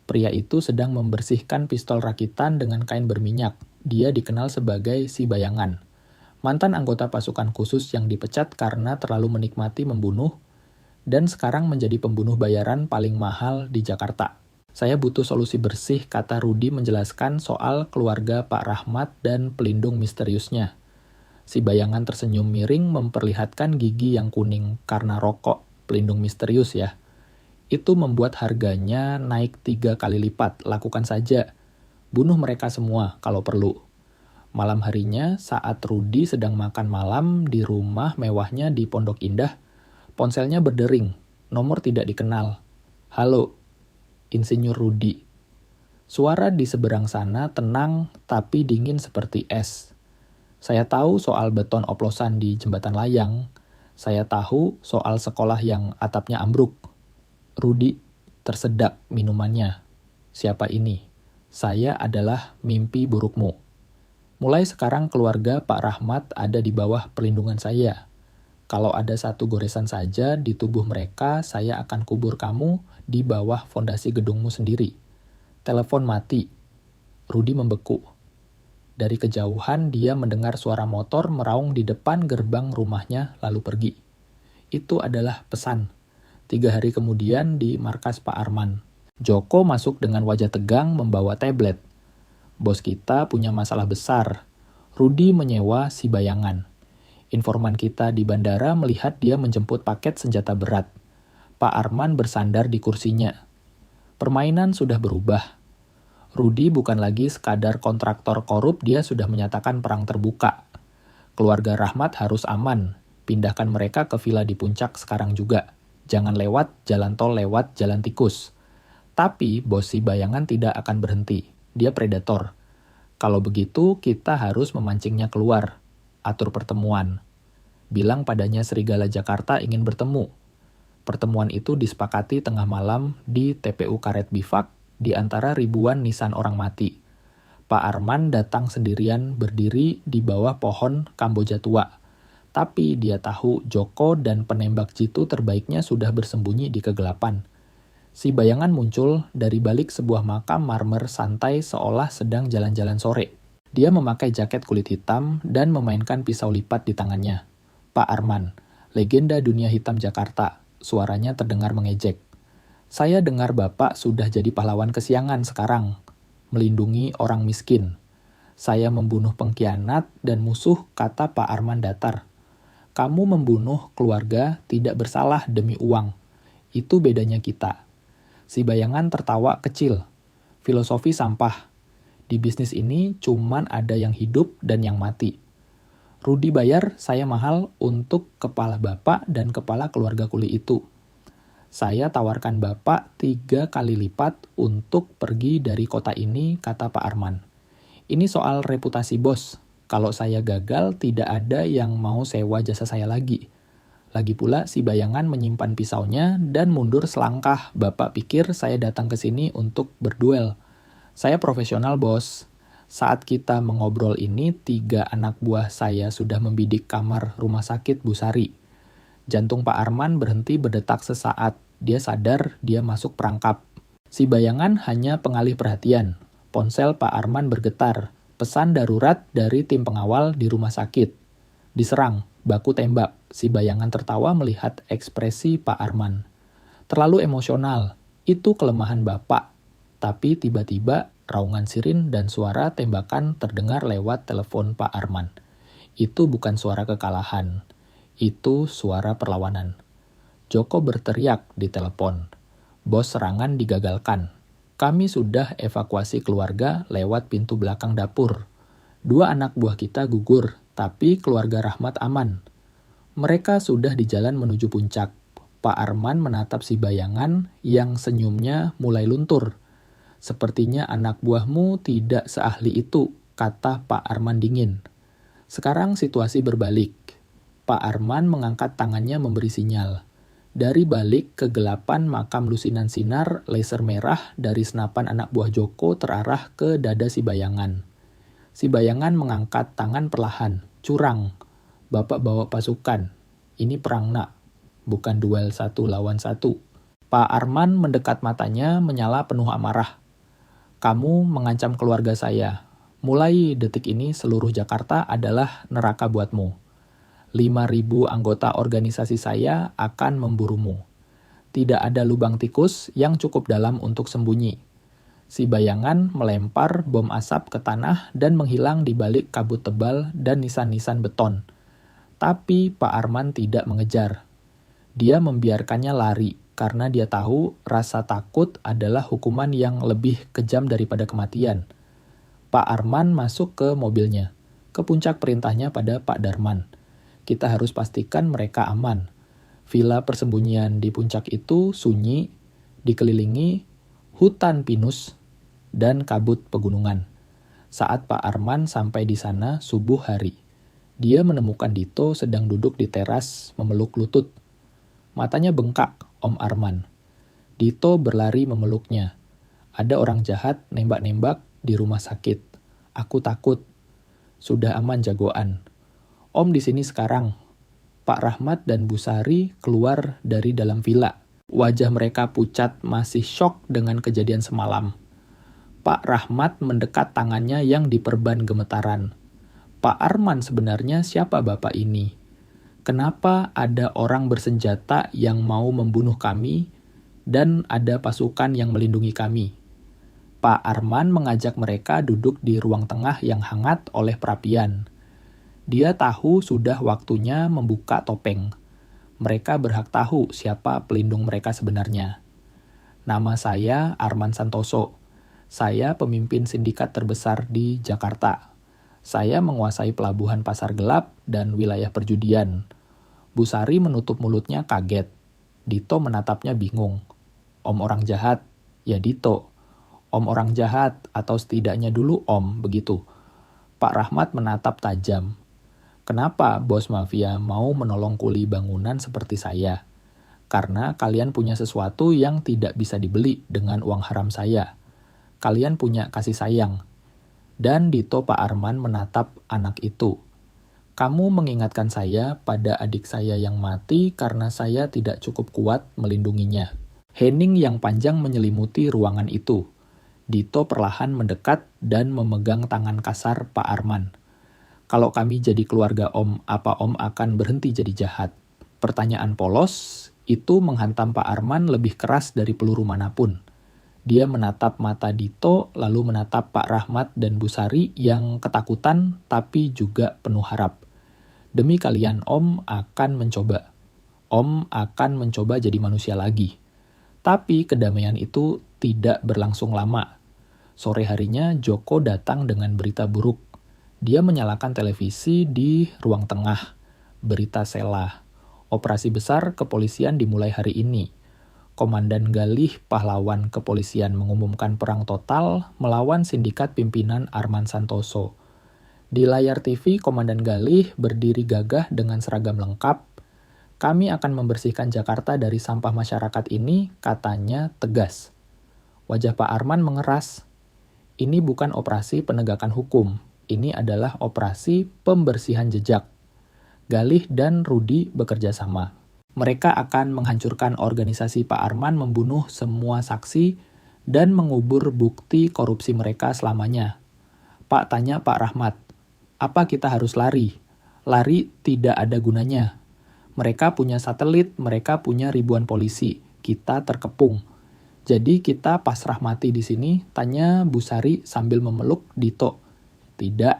Pria itu sedang membersihkan pistol rakitan dengan kain berminyak. Dia dikenal sebagai Si Bayangan. Mantan anggota pasukan khusus yang dipecat karena terlalu menikmati membunuh, dan sekarang menjadi pembunuh bayaran paling mahal di Jakarta. Saya butuh solusi bersih, kata Rudi menjelaskan soal keluarga Pak Rahmat dan pelindung misteriusnya. Si Bayangan tersenyum miring memperlihatkan gigi yang kuning karena rokok, pelindung misterius ya. Itu membuat harganya naik 3 kali lipat, lakukan saja. Bunuh mereka semua kalau perlu. Malam harinya, saat Rudi sedang makan malam di rumah mewahnya di Pondok Indah, ponselnya berdering, nomor tidak dikenal. Halo, Insinyur Rudi. Suara di seberang sana tenang tapi dingin seperti es. Saya tahu soal beton oplosan di jembatan layang. Saya tahu soal sekolah yang atapnya ambruk. Rudi tersedak minumannya. Siapa ini? Saya adalah mimpi burukmu. Mulai sekarang keluarga Pak Rahmat ada di bawah perlindungan saya. Kalau ada satu goresan saja di tubuh mereka, saya akan kubur kamu di bawah fondasi gedungmu sendiri. Telepon mati. Rudi membeku. Dari kejauhan dia mendengar suara motor meraung di depan gerbang rumahnya lalu pergi. Itu adalah pesan. 3 hari kemudian di markas Pak Arman. Joko masuk dengan wajah tegang membawa tablet. Bos kita punya masalah besar. Rudi menyewa Si Bayangan. Informan kita di bandara melihat dia menjemput paket senjata berat. Pak Arman bersandar di kursinya. Permainan sudah berubah. Rudi bukan lagi sekadar kontraktor korup, dia sudah menyatakan perang terbuka. Keluarga Rahmat harus aman. Pindahkan mereka ke villa di puncak sekarang juga. Jangan lewat jalan tol, lewat jalan tikus. Tapi bos Si Bayangan tidak akan berhenti. Dia predator. Kalau begitu, kita harus memancingnya keluar. Atur pertemuan. Bilang padanya Serigala Jakarta ingin bertemu. Pertemuan itu disepakati tengah malam di TPU Karet Bifak di antara ribuan nisan orang mati. Pak Arman datang sendirian berdiri di bawah pohon Kamboja tua. Tapi dia tahu Joko dan penembak jitu terbaiknya sudah bersembunyi di kegelapan. Si Bayangan muncul dari balik sebuah makam marmer santai seolah sedang jalan-jalan sore. Dia memakai jaket kulit hitam dan memainkan pisau lipat di tangannya. Pak Arman, legenda dunia hitam Jakarta. Suaranya terdengar mengejek. Saya dengar Bapak sudah jadi pahlawan kesiangan sekarang. melindungi orang miskin. Saya membunuh pengkhianat dan musuh, kata Pak Arman datar. Kamu membunuh keluarga tidak bersalah demi uang. Itu bedanya kita. Si bayangan tertawa kecil. Filosofi sampah. Di bisnis ini cuman ada yang hidup dan yang mati. Rudi bayar saya mahal untuk kepala bapak dan kepala keluarga kuli itu. Saya tawarkan bapak 3 kali lipat untuk pergi dari kota ini, kata Pak Arman. Ini soal reputasi bos. Kalau saya gagal, tidak ada yang mau sewa jasa saya lagi. Lagi pula si bayangan menyimpan pisaunya dan mundur selangkah. Bapak pikir saya datang ke sini untuk berduel. Saya profesional, bos. Saat kita mengobrol ini, 3 anak buah saya sudah membidik kamar rumah sakit Bu Sari. Jantung Pak Arman berhenti berdetak sesaat. Dia sadar dia masuk perangkap. Si bayangan hanya pengalih perhatian. Ponsel Pak Arman bergetar. Pesan darurat dari tim pengawal di rumah sakit. Diserang, baku tembak. Si bayangan tertawa melihat ekspresi Pak Arman. Terlalu emosional. Itu kelemahan Bapak. Tapi tiba-tiba raungan sirin dan suara tembakan terdengar lewat telepon Pak Arman. Itu bukan suara kekalahan. Itu suara perlawanan. Joko berteriak di telepon. Bos serangan digagalkan. Kami sudah evakuasi keluarga lewat pintu belakang dapur. 2 anak buah kita gugur, tapi keluarga Rahmat aman. Mereka sudah di jalan menuju puncak. Pak Arman menatap si bayangan yang senyumnya mulai luntur. Sepertinya anak buahmu tidak seahli itu, kata Pak Arman dingin. Sekarang situasi berbalik. Pak Arman mengangkat tangannya memberi sinyal. Dari balik kegelapan makam lusinan sinar, laser merah dari senapan anak buah Joko terarah ke dada si bayangan. Si bayangan mengangkat tangan perlahan. Curang. Bapak bawa pasukan. Ini perang nak. Bukan duel 1 lawan 1. Pak Arman mendekat matanya menyala penuh amarah. Kamu mengancam keluarga saya. Mulai detik ini seluruh Jakarta adalah neraka buatmu. 5.000 anggota organisasi saya akan memburumu. Tidak ada lubang tikus yang cukup dalam untuk sembunyi. Si bayangan melempar bom asap ke tanah dan menghilang di balik kabut tebal dan nisan-nisan beton. Tapi Pak Arman tidak mengejar. Dia membiarkannya lari karena dia tahu rasa takut adalah hukuman yang lebih kejam daripada kematian. Pak Arman masuk ke mobilnya. Ke puncak perintahnya pada Pak Darman. Kita harus pastikan mereka aman. Villa persembunyian di puncak itu sunyi, dikelilingi hutan pinus dan kabut pegunungan. Saat Pak Arman sampai di sana subuh hari, dia menemukan Dito sedang duduk di teras memeluk lutut. Matanya bengkak, Om Arman. Dito berlari memeluknya. Ada orang jahat nembak-nembak di rumah sakit. Aku takut. Sudah aman jagoan. Om di sini sekarang. Pak Rahmat dan Bu Sari keluar dari dalam villa. Wajah mereka pucat masih syok dengan kejadian semalam. Pak Rahmat mendekat tangannya yang diperban gemetaran. Pak Arman sebenarnya siapa bapak ini? Kenapa ada orang bersenjata yang mau membunuh kami dan ada pasukan yang melindungi kami? Pak Arman mengajak mereka duduk di ruang tengah yang hangat oleh perapian. Dia tahu sudah waktunya membuka topeng. Mereka berhak tahu siapa pelindung mereka sebenarnya. Nama saya Arman Santoso. Saya pemimpin sindikat terbesar di Jakarta. Saya menguasai pelabuhan pasar gelap dan wilayah perjudian. Bu Sari menutup mulutnya kaget. Dito menatapnya bingung. Om orang jahat, ya Dito. Om orang jahat, atau setidaknya dulu Om, begitu. Pak Rahmat menatap tajam. Kenapa bos mafia mau menolong kuli bangunan seperti saya? Karena kalian punya sesuatu yang tidak bisa dibeli dengan uang haram saya. Kalian punya kasih sayang. Dan Dito Pak Arman menatap anak itu. Kamu mengingatkan saya pada adik saya yang mati karena saya tidak cukup kuat melindunginya. Hening yang panjang menyelimuti ruangan itu. Dito perlahan mendekat dan memegang tangan kasar Pak Arman. Kalau kami jadi keluarga Om, apa Om akan berhenti jadi jahat? Pertanyaan polos itu menghantam Pak Arman lebih keras dari peluru manapun. Dia menatap mata Dito, lalu menatap Pak Rahmat dan Bu Sari yang ketakutan tapi juga penuh harap. Demi kalian, Om akan mencoba. Om akan mencoba jadi manusia lagi. Tapi kedamaian itu tidak berlangsung lama. Sore harinya, Joko datang dengan berita buruk. Dia menyalakan televisi di ruang tengah. Berita Sela. Operasi besar kepolisian dimulai hari ini. Komandan Galih, pahlawan kepolisian, mengumumkan perang total melawan sindikat pimpinan Arman Santoso. Di layar TV, Komandan Galih berdiri gagah dengan seragam lengkap. Kami akan membersihkan Jakarta dari sampah masyarakat ini, katanya tegas. Wajah Pak Arman mengeras. Ini bukan operasi penegakan hukum. Ini adalah operasi pembersihan jejak. Galih dan Rudi bekerja sama. Mereka akan menghancurkan organisasi Pak Arman, membunuh semua saksi, dan mengubur bukti korupsi mereka selamanya. Pak tanya Pak Rahmat, apa kita harus lari? Lari tidak ada gunanya. Mereka punya satelit, mereka punya ribuan polisi. Kita terkepung. Jadi kita pasrah mati di sini, tanya Bu Sari sambil memeluk Dito. Tidak,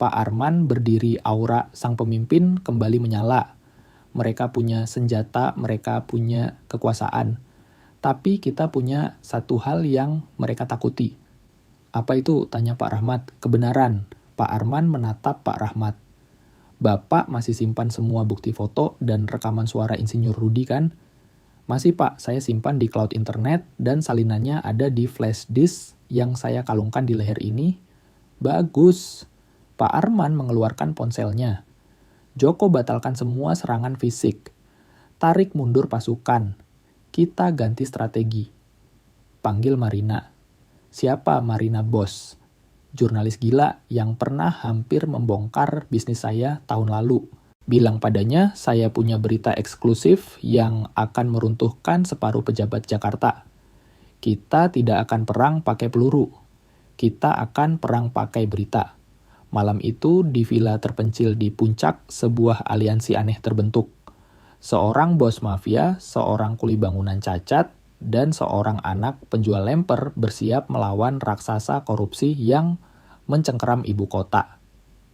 Pak Arman berdiri, aura sang pemimpin kembali menyala. Mereka punya senjata, mereka punya kekuasaan. Tapi kita punya satu hal yang mereka takuti. Apa itu? Tanya Pak Rahmat. Kebenaran. Pak Arman menatap Pak Rahmat. Bapak masih simpan semua bukti foto dan rekaman suara Insinyur Rudi kan? Masih Pak, saya simpan di cloud internet dan salinannya ada di flash disk yang saya kalungkan di leher ini. Bagus. Pak Arman mengeluarkan ponselnya. Joko batalkan semua serangan fisik. Tarik mundur pasukan. Kita ganti strategi. Panggil Marina. Siapa Marina Bos? Jurnalis gila yang pernah hampir membongkar bisnis saya tahun lalu. Bilang padanya, saya punya berita eksklusif yang akan meruntuhkan separuh pejabat Jakarta. Kita tidak akan perang pakai peluru. Kita akan perang pakai berita. Malam itu, di villa terpencil di puncak, sebuah aliansi aneh terbentuk. Seorang bos mafia, seorang kuli bangunan cacat, dan seorang anak penjual lemper bersiap melawan raksasa korupsi yang mencengkeram ibu kota.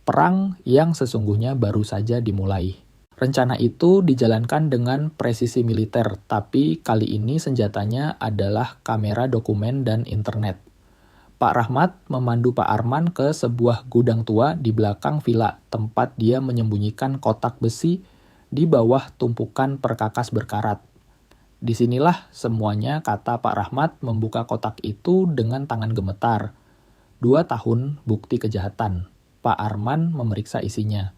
Perang yang sesungguhnya baru saja dimulai. Rencana itu dijalankan dengan presisi militer, tapi kali ini senjatanya adalah kamera dokumen dan internet. Pak Rahmat memandu Pak Arman ke sebuah gudang tua di belakang villa, tempat dia menyembunyikan kotak besi di bawah tumpukan perkakas berkarat. Disinilah semuanya, kata Pak Rahmat membuka kotak itu dengan tangan gemetar. 2 tahun bukti kejahatan. Pak Arman memeriksa isinya.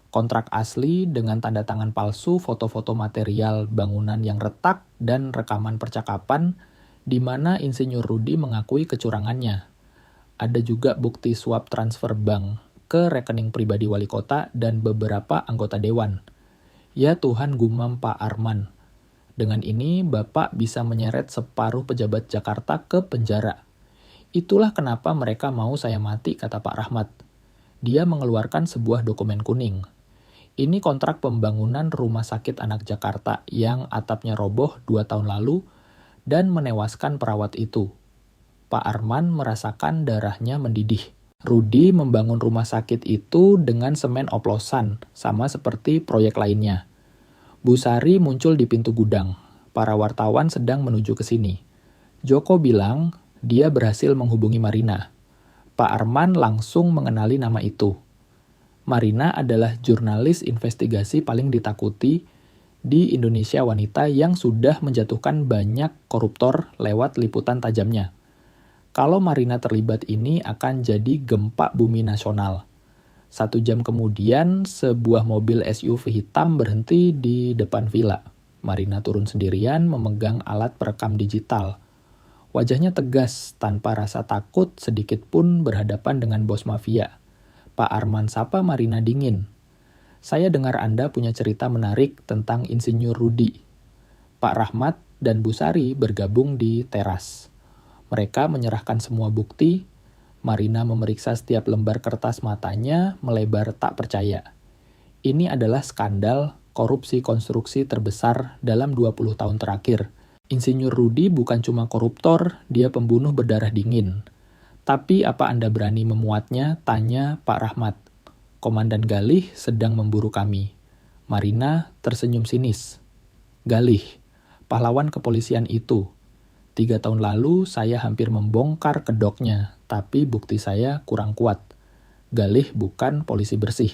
Kontrak asli dengan tanda tangan palsu, foto-foto material bangunan yang retak, dan rekaman percakapan di mana Insinyur Rudi mengakui kecurangannya. Ada juga bukti suap transfer bank ke rekening pribadi wali kota dan beberapa anggota dewan. Ya Tuhan, gumam Pak Arman. Dengan ini, Bapak bisa menyeret separuh pejabat Jakarta ke penjara. Itulah kenapa mereka mau saya mati, kata Pak Rahmat. Dia mengeluarkan sebuah dokumen kuning. Ini kontrak pembangunan rumah sakit anak Jakarta yang atapnya roboh 2 tahun lalu dan menewaskan perawat itu. Pak Arman merasakan darahnya mendidih. Rudi membangun rumah sakit itu dengan semen oplosan, sama seperti proyek lainnya. Bu Sari muncul di pintu gudang. Para wartawan sedang menuju ke sini. Joko bilang dia berhasil menghubungi Marina. Pak Arman langsung mengenali nama itu. Marina adalah jurnalis investigasi paling ditakuti di Indonesia wanita yang sudah menjatuhkan banyak koruptor lewat liputan tajamnya. Kalau Marina terlibat, ini akan jadi gempa bumi nasional. 1 jam kemudian, sebuah mobil SUV hitam berhenti di depan villa. Marina turun sendirian memegang alat perekam digital. Wajahnya tegas, tanpa rasa takut sedikit pun berhadapan dengan bos mafia. Pak Arman sapa Marina dingin. Saya dengar Anda punya cerita menarik tentang Insinyur Rudi. Pak Rahmat dan Bu Sari bergabung di teras. Mereka menyerahkan semua bukti. Marina memeriksa setiap lembar kertas, matanya melebar tak percaya. Ini adalah skandal korupsi konstruksi terbesar dalam 20 tahun terakhir. Insinyur Rudi bukan cuma koruptor, dia pembunuh berdarah dingin. Tapi apa Anda berani memuatnya? Tanya Pak Rahmat. Komandan Galih sedang memburu kami. Marina tersenyum sinis. Galih, pahlawan kepolisian itu. 3 tahun lalu saya hampir membongkar kedoknya, tapi bukti saya kurang kuat. Galih bukan polisi bersih.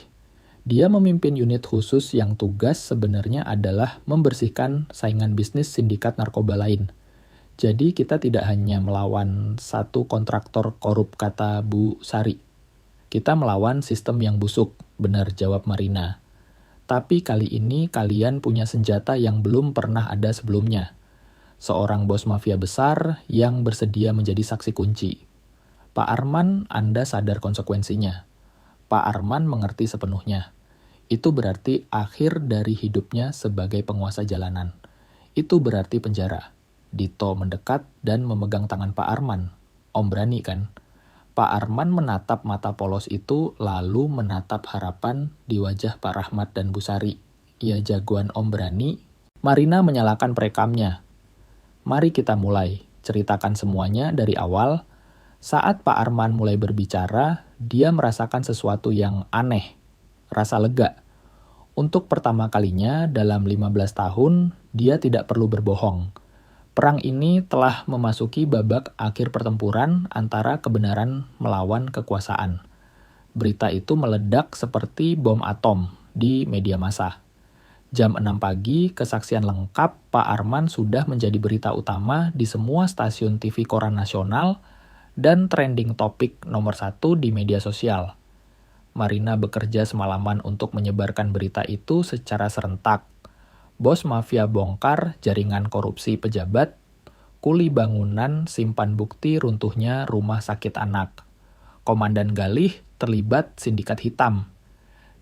Dia memimpin unit khusus yang tugas sebenarnya adalah membersihkan saingan bisnis sindikat narkoba lain. Jadi kita tidak hanya melawan satu kontraktor korup, kata Bu Sari. Kita melawan sistem yang busuk, benar jawab Marina. Tapi kali ini kalian punya senjata yang belum pernah ada sebelumnya. Seorang bos mafia besar yang bersedia menjadi saksi kunci. Pak Arman, Anda sadar konsekuensinya. Pak Arman mengerti sepenuhnya. Itu berarti akhir dari hidupnya sebagai penguasa jalanan. Itu berarti penjara. Dito mendekat dan memegang tangan Pak Arman. Om berani kan? Pak Arman menatap mata polos itu lalu menatap harapan di wajah Pak Rahmat dan Bu Sari. Ya jagoan Om berani. Marina menyalakan perekamnya. Mari kita mulai. Ceritakan semuanya dari awal. Saat Pak Arman mulai berbicara, dia merasakan sesuatu yang aneh. Rasa lega. Untuk pertama kalinya dalam 15 tahun, dia tidak perlu berbohong. Perang ini telah memasuki babak akhir pertempuran antara kebenaran melawan kekuasaan. Berita itu meledak seperti bom atom di media massa. Jam 6 pagi, kesaksian lengkap Pak Arman sudah menjadi berita utama di semua stasiun TV koran nasional dan trending topik nomor 1 di media sosial. Marina bekerja semalaman untuk menyebarkan berita itu secara serentak. Bos mafia bongkar jaringan korupsi pejabat, kuli bangunan simpan bukti runtuhnya rumah sakit anak. Komandan Galih terlibat sindikat hitam.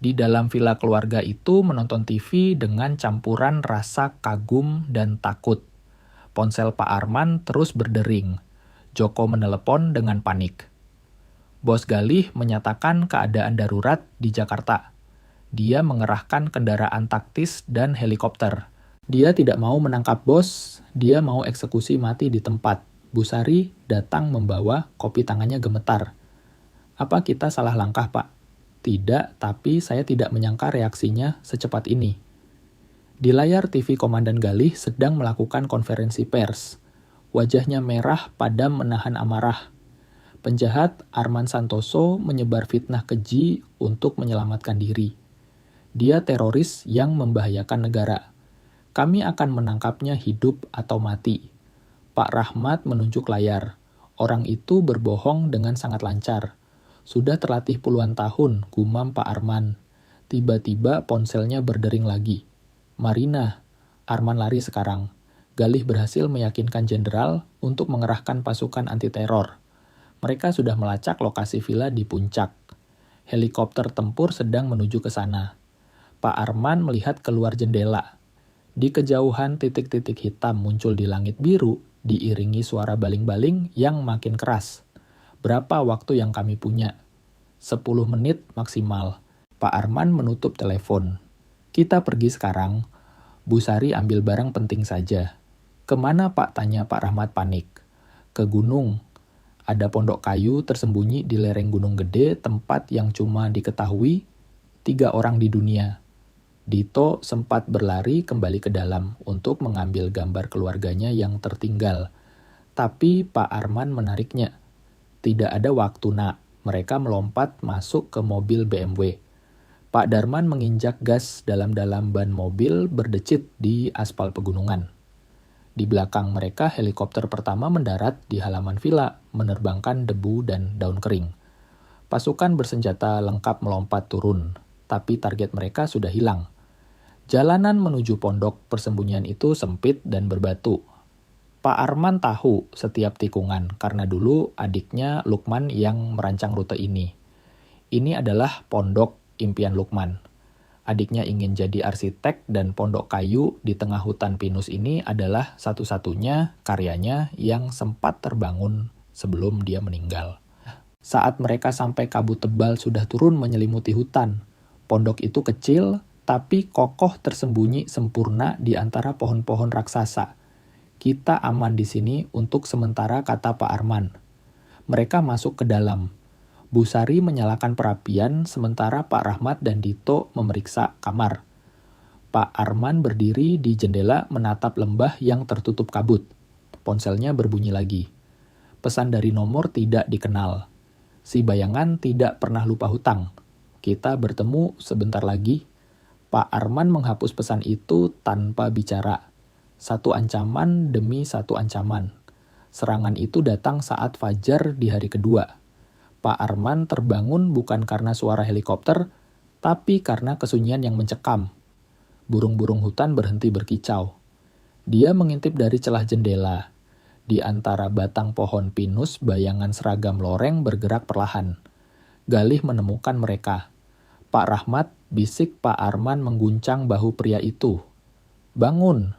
Di dalam villa keluarga itu menonton TV dengan campuran rasa kagum dan takut. Ponsel Pak Arman terus berdering. Joko menelepon dengan panik. Bos Galih menyatakan keadaan darurat di Jakarta. Dia mengerahkan kendaraan taktis dan helikopter. Dia tidak mau menangkap bos, dia mau eksekusi mati di tempat. Bu Sari datang membawa, kopi tangannya gemetar. Apa kita salah langkah, Pak? Tidak, tapi saya tidak menyangka reaksinya secepat ini. Di layar TV Komandan Galih sedang melakukan konferensi pers. Wajahnya merah padam menahan amarah. Penjahat Arman Santoso menyebar fitnah keji untuk menyelamatkan diri. Dia teroris yang membahayakan negara. Kami akan menangkapnya hidup atau mati. Pak Rahmat menunjuk layar. Orang itu berbohong dengan sangat lancar. Sudah terlatih puluhan tahun, gumam Pak Arman. Tiba-tiba ponselnya berdering lagi. Marina, Arman lari sekarang. Galih berhasil meyakinkan jenderal untuk mengerahkan pasukan anti-teror. Mereka sudah melacak lokasi villa di puncak. Helikopter tempur sedang menuju ke sana. Pak Arman melihat keluar jendela. Di kejauhan titik-titik hitam muncul di langit biru, diiringi suara baling-baling yang makin keras. Berapa waktu yang kami punya? 10 menit maksimal. Pak Arman menutup telepon. Kita pergi sekarang. Bu Sari ambil barang penting saja. Kemana Pak? Tanya Pak Rahmat panik. Ke gunung. Ada pondok kayu tersembunyi di lereng Gunung Gede, tempat yang cuma diketahui 3 orang di dunia. Dito sempat berlari kembali ke dalam untuk mengambil gambar keluarganya yang tertinggal. Tapi Pak Arman menariknya. Tidak ada waktu, Nak. Mereka melompat masuk ke mobil BMW. Pak Darman menginjak gas dalam-dalam ban mobil berdecit di aspal pegunungan. Di belakang mereka helikopter pertama mendarat di halaman villa, menerbangkan debu dan daun kering. Pasukan bersenjata lengkap melompat turun, tapi target mereka sudah hilang. Jalanan menuju pondok persembunyian itu sempit dan berbatu. Pak Arman tahu setiap tikungan karena dulu adiknya Lukman yang merancang rute ini. Ini adalah pondok impian Lukman. Adiknya ingin jadi arsitek dan pondok kayu di tengah hutan pinus ini adalah satu-satunya karyanya yang sempat terbangun sebelum dia meninggal. Saat mereka sampai kabut tebal sudah turun menyelimuti hutan. Pondok itu kecil tapi kokoh tersembunyi sempurna di antara pohon-pohon raksasa. Kita aman di sini untuk sementara, kata Pak Arman. Mereka masuk ke dalam. Bu Sari menyalakan perapian sementara Pak Rahmat dan Dito memeriksa kamar. Pak Arman berdiri di jendela menatap lembah yang tertutup kabut. Ponselnya berbunyi lagi. Pesan dari nomor tidak dikenal. Si bayangan tidak pernah lupa hutang. Kita bertemu sebentar lagi. Pak Arman menghapus pesan itu tanpa bicara. Satu ancaman demi satu ancaman. Serangan itu datang saat fajar di hari kedua. Pak Arman terbangun bukan karena suara helikopter, tapi karena kesunyian yang mencekam. Burung-burung hutan berhenti berkicau. Dia mengintip dari celah jendela. Di antara batang pohon pinus, bayangan seragam loreng bergerak perlahan. Galih menemukan mereka. Pak Rahmat, bisik Pak Arman mengguncang bahu pria itu. Bangun!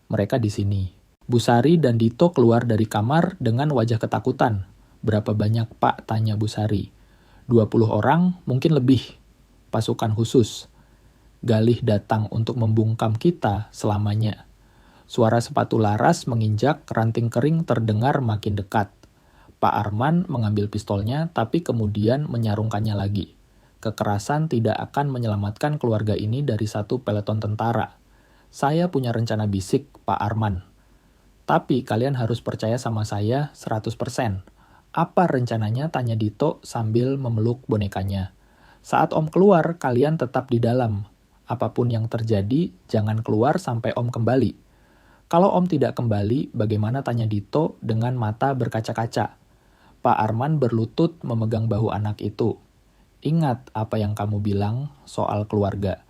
Mereka di sini. Bu Sari dan Dito keluar dari kamar dengan wajah ketakutan. Berapa banyak, Pak? Tanya Bu Sari. 20 orang, mungkin lebih. Pasukan khusus. Galih datang untuk membungkam kita selamanya. Suara sepatu laras menginjak ranting kering terdengar makin dekat. Pak Arman mengambil pistolnya, tapi kemudian menyarungkannya lagi. Kekerasan tidak akan menyelamatkan keluarga ini dari satu peleton tentara. Saya punya rencana, bisik Pak Arman. Tapi kalian harus percaya sama saya 100%. Apa rencananya? Tanya Dito sambil memeluk bonekanya. Saat Om keluar, kalian tetap di dalam. Apapun yang terjadi, jangan keluar sampai Om kembali. Kalau Om tidak kembali, bagaimana? Tanya Dito dengan mata berkaca-kaca. Pak Arman berlutut memegang bahu anak itu. Ingat apa yang kamu bilang soal keluarga.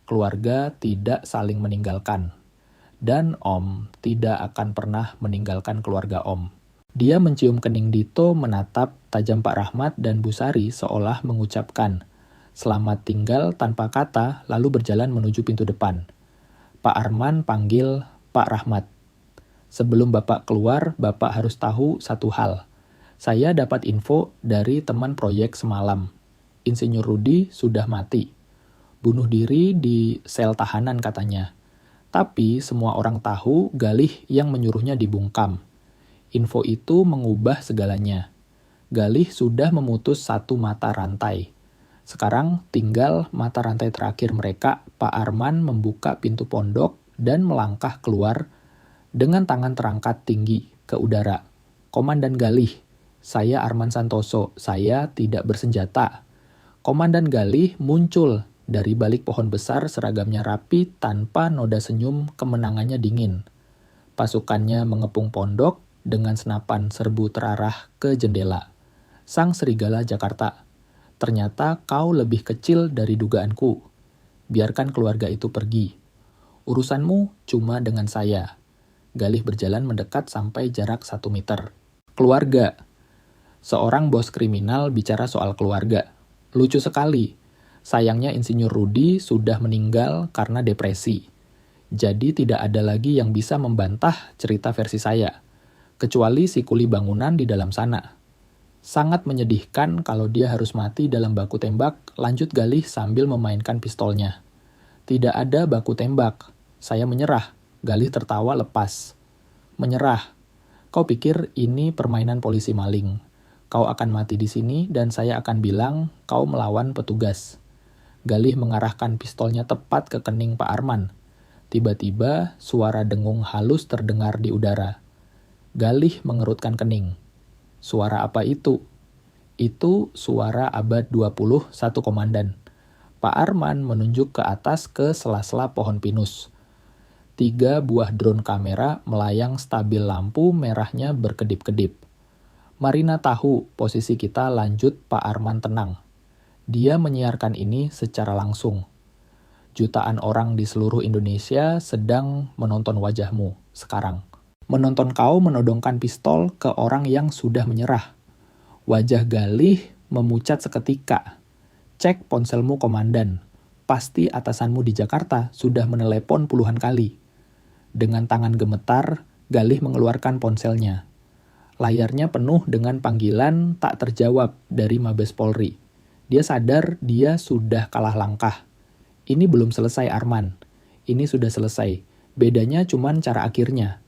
Keluarga tidak saling meninggalkan. Dan Om tidak akan pernah meninggalkan keluarga Om. Dia mencium kening Dito menatap tajam Pak Rahmat dan Bu Sari seolah mengucapkan, selamat tinggal tanpa kata, lalu berjalan menuju pintu depan. Pak Arman panggil Pak Rahmat. Sebelum Bapak keluar, Bapak harus tahu satu hal. Saya dapat info dari teman proyek semalam. Insinyur Rudi sudah mati. Bunuh diri di sel tahanan katanya. Tapi semua orang tahu Galih yang menyuruhnya dibungkam. Info itu mengubah segalanya. Galih sudah memutus satu mata rantai. Sekarang tinggal mata rantai terakhir mereka. Pak Arman membuka pintu pondok dan melangkah keluar dengan tangan terangkat tinggi ke udara. Komandan Galih, saya Arman Santoso, saya tidak bersenjata. Komandan Galih muncul dari balik pohon besar, seragamnya rapi tanpa noda senyum, kemenangannya dingin. Pasukannya mengepung pondok dengan senapan serbu terarah ke jendela. Sang serigala Jakarta, ternyata kau lebih kecil dari dugaanku. Biarkan keluarga itu pergi. Urusanmu cuma dengan saya. Galih berjalan mendekat sampai jarak 1 meter. Keluarga. Seorang bos kriminal bicara soal keluarga. Lucu sekali. Sayangnya Insinyur Rudi sudah meninggal karena depresi. Jadi tidak ada lagi yang bisa membantah cerita versi saya. Kecuali si kuli bangunan di dalam sana. Sangat menyedihkan kalau dia harus mati dalam baku tembak, lanjut Galih sambil memainkan pistolnya. Tidak ada baku tembak. Saya menyerah. Galih tertawa lepas. Menyerah. Kau pikir ini permainan polisi maling. Kau akan mati di sini dan saya akan bilang kau melawan petugas. Galih mengarahkan pistolnya tepat ke kening Pak Arman. Tiba-tiba suara dengung halus terdengar di udara. Galih mengerutkan kening. Suara apa itu? Itu suara abad 20, satu komandan. Pak Arman menunjuk ke atas ke sela-sela pohon pinus. 3 buah drone kamera melayang stabil, lampu merahnya berkedip-kedip. Marina tahu posisi kita, lanjut Pak Arman tenang. Dia menyiarkan ini secara langsung. Jutaan orang di seluruh Indonesia sedang menonton wajahmu sekarang. Menonton kau menodongkan pistol ke orang yang sudah menyerah. Wajah Galih memucat seketika. Cek ponselmu, komandan. Pasti atasanmu di Jakarta sudah menelepon puluhan kali. Dengan tangan gemetar, Galih mengeluarkan ponselnya. Layarnya penuh dengan panggilan tak terjawab dari Mabes Polri. Dia sadar dia sudah kalah langkah. Ini belum selesai, Arman. Ini sudah selesai. Bedanya cuman cara akhirnya.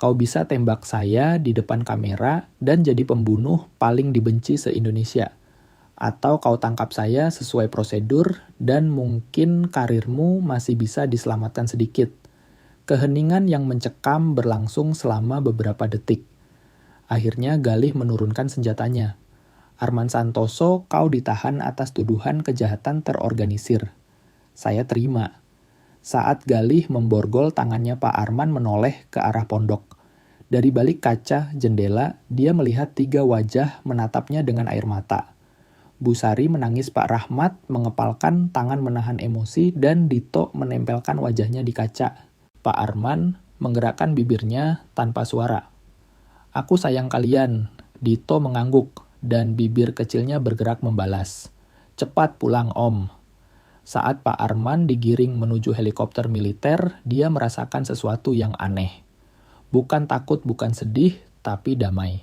Kau bisa tembak saya di depan kamera dan jadi pembunuh paling dibenci se-Indonesia. Atau kau tangkap saya sesuai prosedur dan mungkin karirmu masih bisa diselamatkan sedikit. Keheningan yang mencekam berlangsung selama beberapa detik. Akhirnya Galih menurunkan senjatanya. Arman Santoso, kau ditahan atas tuduhan kejahatan terorganisir. Saya terima. Saat Galih memborgol, tangannya Pak Arman menoleh ke arah pondok. Dari balik kaca jendela, dia melihat 3 wajah menatapnya dengan air mata. Bu Sari menangis, Pak Rahmat mengepalkan tangan menahan emosi, dan Dito menempelkan wajahnya di kaca. Pak Arman menggerakkan bibirnya tanpa suara. Aku sayang kalian, Dito mengangguk, dan bibir kecilnya bergerak membalas. Cepat pulang, Om. Saat Pak Arman digiring menuju helikopter militer, dia merasakan sesuatu yang aneh. Bukan takut, bukan sedih, tapi damai.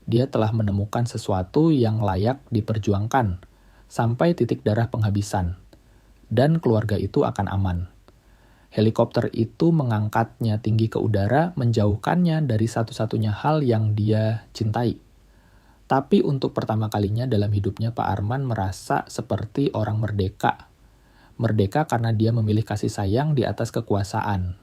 Dia telah menemukan sesuatu yang layak diperjuangkan, sampai titik darah penghabisan. Dan keluarga itu akan aman. Helikopter itu mengangkatnya tinggi ke udara, menjauhkannya dari satu-satunya hal yang dia cintai. Tapi untuk pertama kalinya dalam hidupnya, Pak Arman merasa seperti orang merdeka. Merdeka karena dia memilih kasih sayang di atas kekuasaan.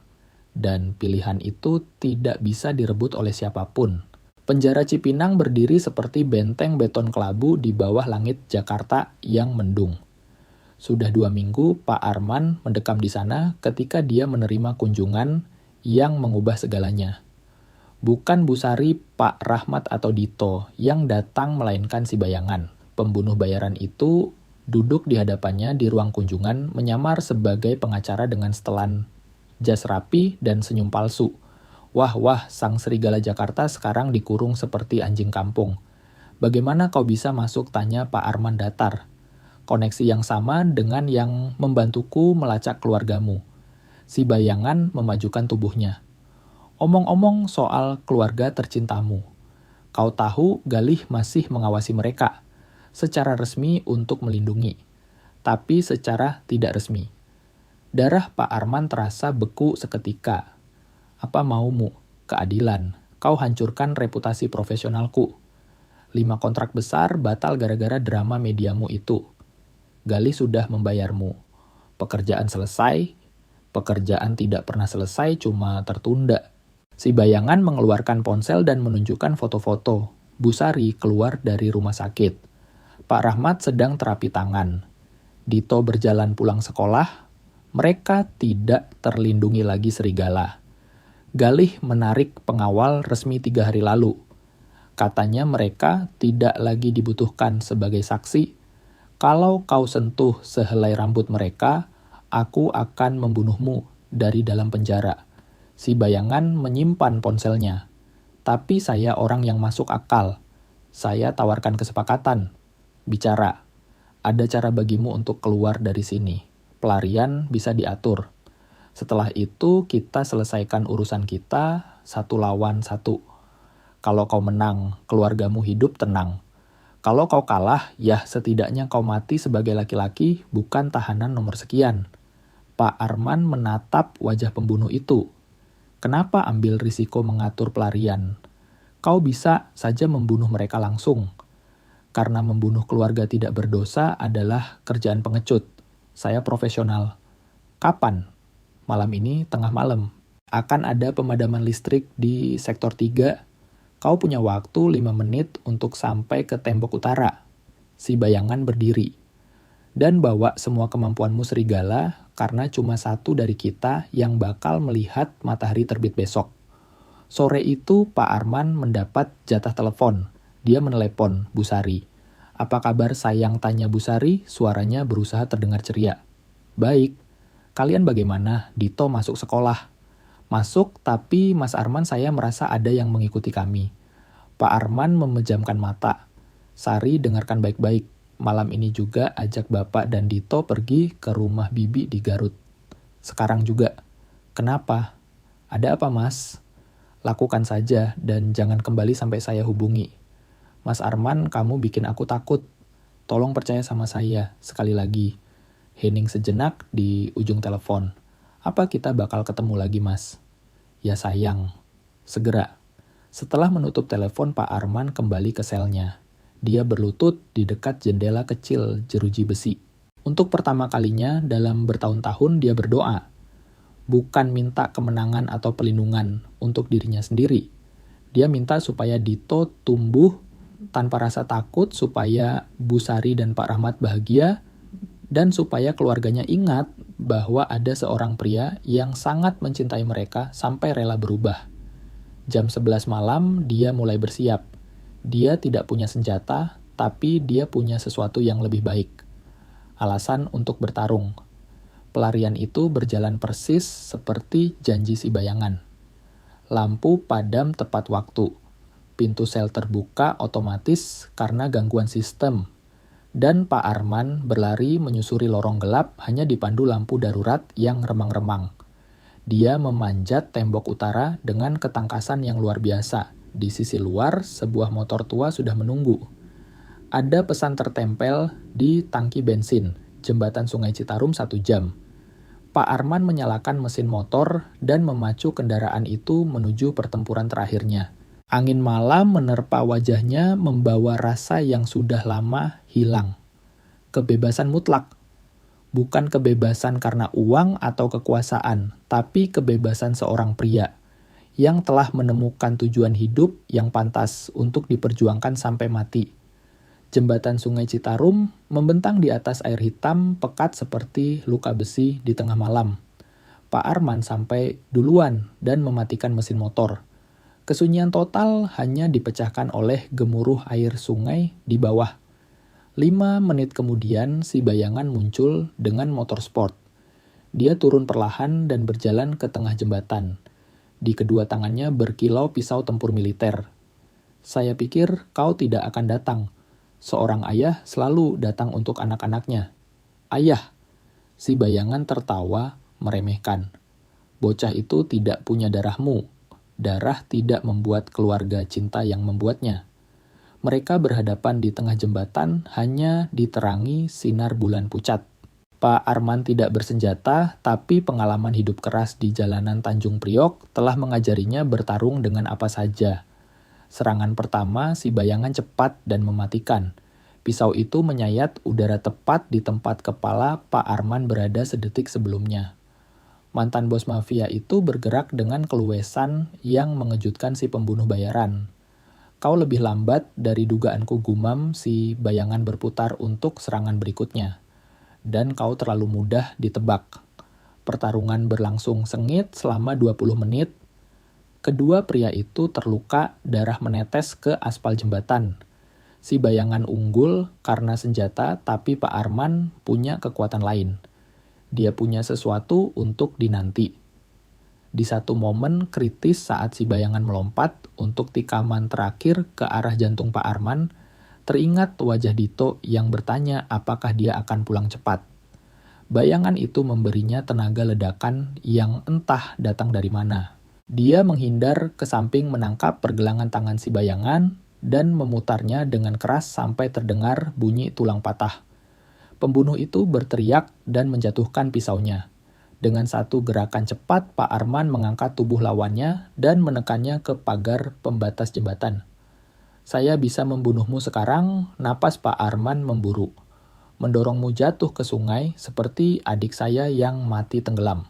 Dan pilihan itu tidak bisa direbut oleh siapapun. Penjara Cipinang berdiri seperti benteng beton kelabu di bawah langit Jakarta yang mendung. Sudah 2 minggu Pak Arman mendekam di sana ketika dia menerima kunjungan yang mengubah segalanya. Bukan Bu Sari, Pak Rahmat atau Dito yang datang, melainkan si bayangan. Pembunuh bayaran itu duduk di hadapannya di ruang kunjungan, menyamar sebagai pengacara dengan setelan jas rapi dan senyum palsu. Wah, sang serigala Jakarta sekarang dikurung seperti anjing kampung. Bagaimana kau bisa masuk, tanya Pak Arman datar. Koneksi yang sama dengan yang membantuku melacak keluargamu. Si bayangan memajukan tubuhnya. Omong-omong soal keluarga tercintamu. Kau tahu Galih masih mengawasi mereka. Secara resmi untuk melindungi, tapi secara tidak resmi. Darah Pak Arman terasa beku seketika. Apa maumu? Keadilan. Kau hancurkan reputasi profesionalku. 5 kontrak besar batal gara-gara drama mediamu itu. Galih sudah membayarmu. Pekerjaan selesai. Pekerjaan tidak pernah selesai, cuma tertunda. Si bayangan mengeluarkan ponsel dan menunjukkan foto-foto. Bu Sari keluar dari rumah sakit. Pak Rahmat sedang terapi tangan. Dito berjalan pulang sekolah. Mereka tidak terlindungi lagi serigala. Galih menarik pengawal resmi 3 hari lalu. Katanya mereka tidak lagi dibutuhkan sebagai saksi. Kalau kau sentuh sehelai rambut mereka, aku akan membunuhmu dari dalam penjara. Si bayangan menyimpan ponselnya. Tapi saya orang yang masuk akal. Saya tawarkan kesepakatan. Bicara, ada cara bagimu untuk keluar dari sini. Pelarian bisa diatur. Setelah itu kita selesaikan urusan kita 1 lawan 1. Kalau kau menang, keluargamu hidup tenang. Kalau kau kalah, ya setidaknya kau mati sebagai laki-laki, bukan tahanan nomor sekian. Pak Arman menatap wajah pembunuh itu. Kenapa ambil risiko mengatur pelarian? Kau bisa saja membunuh mereka langsung. Karena membunuh keluarga tidak berdosa adalah kerjaan pengecut. Saya profesional. Kapan? Malam ini tengah malam. Akan ada pemadaman listrik di sektor 3. Kau punya waktu 5 menit untuk sampai ke tembok utara. Si bayangan berdiri. Dan bawa semua kemampuanmu serigala, karena cuma 1 dari kita yang bakal melihat matahari terbit besok. Sore itu Pak Arman mendapat jatah telepon. Dia menelepon Bu Sari. Apa kabar sayang, tanya Bu Sari, suaranya berusaha terdengar ceria. Baik. Kalian bagaimana? Dito masuk sekolah. Masuk, tapi Mas Arman saya merasa ada yang mengikuti kami. Pak Arman memejamkan mata. Sari, dengarkan baik-baik. Malam ini juga ajak Bapak dan Dito pergi ke rumah Bibi di Garut. Sekarang juga. Kenapa? Ada apa, Mas? Lakukan saja dan jangan kembali sampai saya hubungi. Mas Arman, kamu bikin aku takut. Tolong percaya sama saya. Sekali lagi. Hening sejenak di ujung telepon. Apa kita bakal ketemu lagi, Mas? Ya sayang. Segera. Setelah menutup telepon, Pak Arman kembali ke selnya. Dia berlutut di dekat jendela kecil jeruji besi. Untuk pertama kalinya dalam bertahun-tahun dia berdoa. Bukan minta kemenangan atau pelindungan untuk dirinya sendiri. Dia minta supaya Dito tumbuh tanpa rasa takut, supaya Bu Sari dan Pak Rahmat bahagia, dan supaya keluarganya ingat bahwa ada seorang pria yang sangat mencintai mereka sampai rela berubah. Jam 11 malam, dia mulai bersiap. Dia tidak punya senjata, tapi dia punya sesuatu yang lebih baik. Alasan untuk bertarung. Pelarian itu berjalan persis seperti janji si bayangan. Lampu padam tepat waktu. Pintu sel terbuka otomatis karena gangguan sistem. Dan Pak Arman berlari menyusuri lorong gelap hanya dipandu lampu darurat yang remang-remang. Dia memanjat tembok utara dengan ketangkasan yang luar biasa. Di sisi luar, sebuah motor tua sudah menunggu. Ada pesan tertempel di tangki bensin, jembatan Sungai Citarum 1 jam. Pak Arman menyalakan mesin motor dan memacu kendaraan itu menuju pertempuran terakhirnya. Angin malam menerpa wajahnya membawa rasa yang sudah lama hilang. Kebebasan mutlak. Bukan kebebasan karena uang atau kekuasaan, tapi kebebasan seorang pria yang telah menemukan tujuan hidup yang pantas untuk diperjuangkan sampai mati. Jembatan Sungai Citarum membentang di atas air hitam pekat seperti luka besi di tengah malam. Pak Arman sampai duluan dan mematikan mesin motor. Kesunyian total hanya dipecahkan oleh gemuruh air sungai di bawah. 5 menit kemudian si bayangan muncul dengan motor sport. Dia turun perlahan dan berjalan ke tengah jembatan. Di kedua tangannya berkilau pisau tempur militer. Saya pikir kau tidak akan datang. Seorang ayah selalu datang untuk anak-anaknya. Ayah, si bayangan tertawa meremehkan. Bocah itu tidak punya darahmu. Darah tidak membuat keluarga cinta yang membuatnya. Mereka berhadapan di tengah jembatan hanya diterangi sinar bulan pucat. Pak Arman tidak bersenjata, tapi pengalaman hidup keras di jalanan Tanjung Priok telah mengajarinya bertarung dengan apa saja. Serangan pertama, si bayangan cepat dan mematikan. Pisau itu menyayat udara tepat di tempat kepala Pak Arman berada sedetik sebelumnya. Mantan bos mafia itu bergerak dengan keluesan yang mengejutkan si pembunuh bayaran. Kau lebih lambat dari dugaanku, gumam si bayangan berputar untuk serangan berikutnya. Dan kau terlalu mudah ditebak. Pertarungan berlangsung sengit selama 20 menit. Kedua pria itu terluka, darah menetes ke aspal jembatan. Si bayangan unggul karena senjata, tapi Pak Arman punya kekuatan lain. Dia punya sesuatu untuk dinanti. Di satu momen kritis saat si bayangan melompat untuk tikaman terakhir ke arah jantung Pak Arman, teringat wajah Dito yang bertanya apakah dia akan pulang cepat. Bayangan itu memberinya tenaga ledakan yang entah datang dari mana. Dia menghindar ke samping menangkap pergelangan tangan si bayangan dan memutarnya dengan keras sampai terdengar bunyi tulang patah. Pembunuh itu berteriak dan menjatuhkan pisaunya. Dengan satu gerakan cepat, Pak Arman mengangkat tubuh lawannya dan menekannya ke pagar pembatas jembatan. Saya bisa membunuhmu sekarang, napas Pak Arman memburu. Mendorongmu jatuh ke sungai seperti adik saya yang mati tenggelam.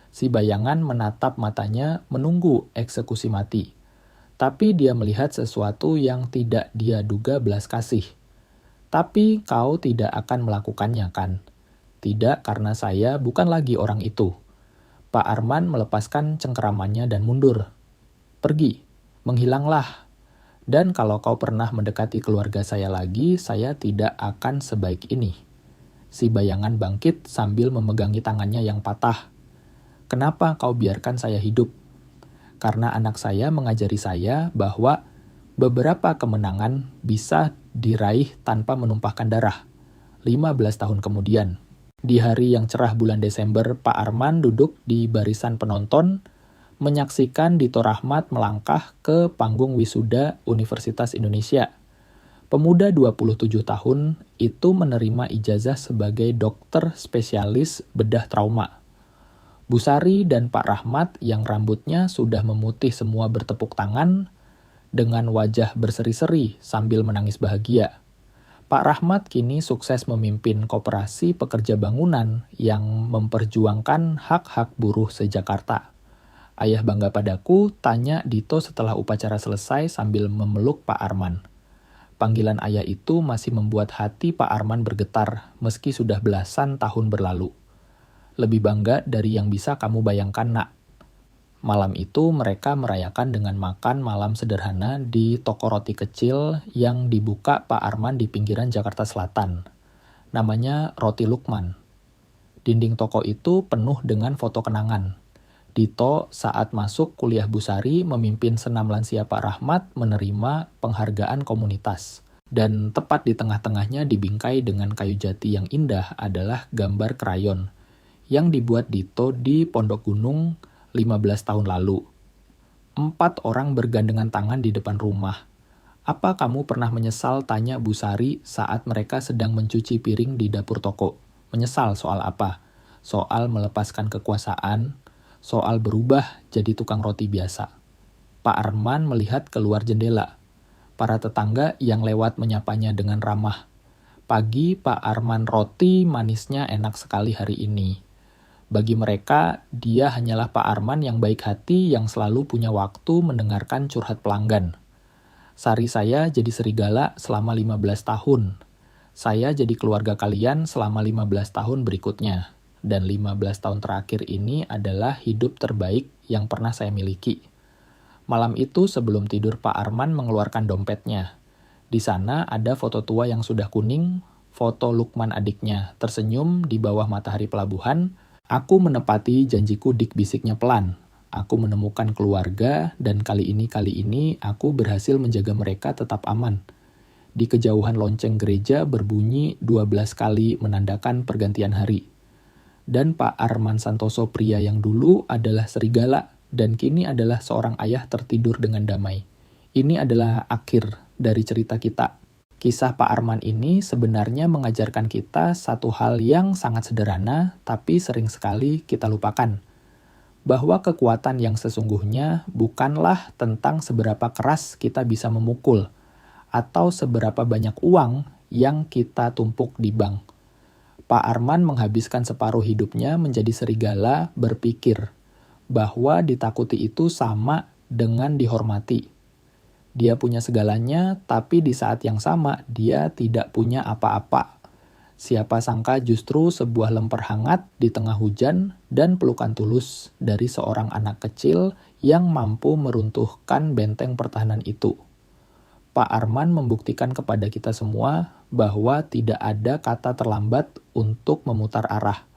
Si bayangan menatap matanya menunggu eksekusi mati. Tapi dia melihat sesuatu yang tidak dia duga belas kasih. Tapi kau tidak akan melakukannya, kan? Tidak, karena saya bukan lagi orang itu. Pak Arman melepaskan cengkeramannya dan mundur. Pergi, menghilanglah. Dan kalau kau pernah mendekati keluarga saya lagi, saya tidak akan sebaik ini. Si bayangan bangkit sambil memegangi tangannya yang patah. Kenapa kau biarkan saya hidup? Karena anak saya mengajari saya bahwa beberapa kemenangan bisa diraih tanpa menumpahkan darah. 15 tahun kemudian, di hari yang cerah bulan Desember, Pak Arman duduk di barisan penonton, menyaksikan Dito Rahmat melangkah ke panggung wisuda Universitas Indonesia. Pemuda 27 tahun itu menerima ijazah sebagai dokter spesialis bedah trauma. Bu Sari dan Pak Rahmat yang rambutnya sudah memutih semua bertepuk tangan dengan wajah berseri-seri sambil menangis bahagia. Pak Rahmat kini sukses memimpin koperasi pekerja bangunan yang memperjuangkan hak-hak buruh se-Jakarta. Ayah bangga padaku, tanya Dito setelah upacara selesai sambil memeluk Pak Arman. Panggilan ayah itu masih membuat hati Pak Arman bergetar meski sudah belasan tahun berlalu. Lebih bangga dari yang bisa kamu bayangkan, Nak. Malam itu mereka merayakan dengan makan malam sederhana di toko roti kecil yang dibuka Pak Arman di pinggiran Jakarta Selatan. Namanya Roti Lukman. Dinding toko itu penuh dengan foto kenangan. Dito saat masuk kuliah Bu Sari memimpin senam lansia Pak Rahmat menerima penghargaan komunitas. Dan tepat di tengah-tengahnya dibingkai dengan kayu jati yang indah adalah gambar krayon yang dibuat Dito di Pondok Gunung 15 tahun lalu. 4 orang bergandengan tangan di depan rumah. Apa kamu pernah menyesal, tanya Bu Sari saat mereka sedang mencuci piring di dapur toko? Menyesal soal apa? Soal melepaskan kekuasaan? Soal berubah jadi tukang roti biasa? Pak Arman melihat keluar jendela. Para tetangga yang lewat menyapanya dengan ramah. Pagi Pak Arman, roti manisnya enak sekali hari ini. Bagi mereka, dia hanyalah Pak Arman yang baik hati yang selalu punya waktu mendengarkan curhat pelanggan. Sari saya jadi serigala selama 15 tahun. Saya jadi keluarga kalian selama 15 tahun berikutnya. Dan 15 tahun terakhir ini adalah hidup terbaik yang pernah saya miliki. Malam itu sebelum tidur Pak Arman mengeluarkan dompetnya. Di sana ada foto tua yang sudah kuning, foto Lukman adiknya, tersenyum di bawah matahari pelabuhan. Aku menepati janjiku, dik, bisiknya pelan. Aku menemukan keluarga dan kali ini aku berhasil menjaga mereka tetap aman. Di kejauhan lonceng gereja berbunyi 12 kali menandakan pergantian hari. Dan Pak Arman Santoso, pria yang dulu adalah serigala dan kini adalah seorang ayah tertidur dengan damai. Ini adalah akhir dari cerita kita. Kisah Pak Arman ini sebenarnya mengajarkan kita satu hal yang sangat sederhana, tapi sering sekali kita lupakan. Bahwa kekuatan yang sesungguhnya bukanlah tentang seberapa keras kita bisa memukul, atau seberapa banyak uang yang kita tumpuk di bank. Pak Arman menghabiskan separuh hidupnya menjadi serigala, berpikir bahwa ditakuti itu sama dengan dihormati. Dia punya segalanya, tapi di saat yang sama dia tidak punya apa-apa. Siapa sangka justru sebuah lemper hangat di tengah hujan dan pelukan tulus dari seorang anak kecil yang mampu meruntuhkan benteng pertahanan itu. Pak Arman membuktikan kepada kita semua bahwa tidak ada kata terlambat untuk memutar arah.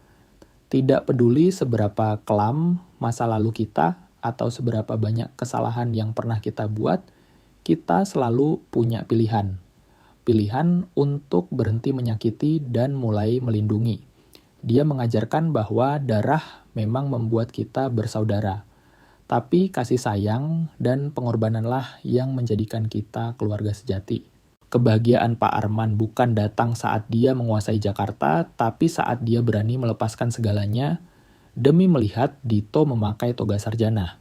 Tidak peduli seberapa kelam masa lalu kita atau seberapa banyak kesalahan yang pernah kita buat, kita selalu punya pilihan. Pilihan untuk berhenti menyakiti dan mulai melindungi. Dia mengajarkan bahwa darah memang membuat kita bersaudara. Tapi kasih sayang dan pengorbananlah yang menjadikan kita keluarga sejati. Kebahagiaan Pak Arman bukan datang saat dia menguasai Jakarta, tapi saat dia berani melepaskan segalanya demi melihat Dito memakai toga sarjana.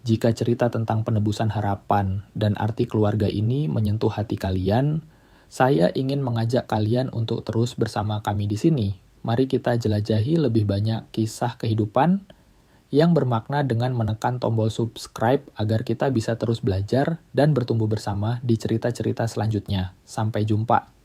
Jika cerita tentang penebusan harapan dan arti keluarga ini menyentuh hati kalian, saya ingin mengajak kalian untuk terus bersama kami di sini. Mari kita jelajahi lebih banyak kisah kehidupan yang bermakna dengan menekan tombol subscribe agar kita bisa terus belajar dan bertumbuh bersama di cerita-cerita selanjutnya. Sampai jumpa.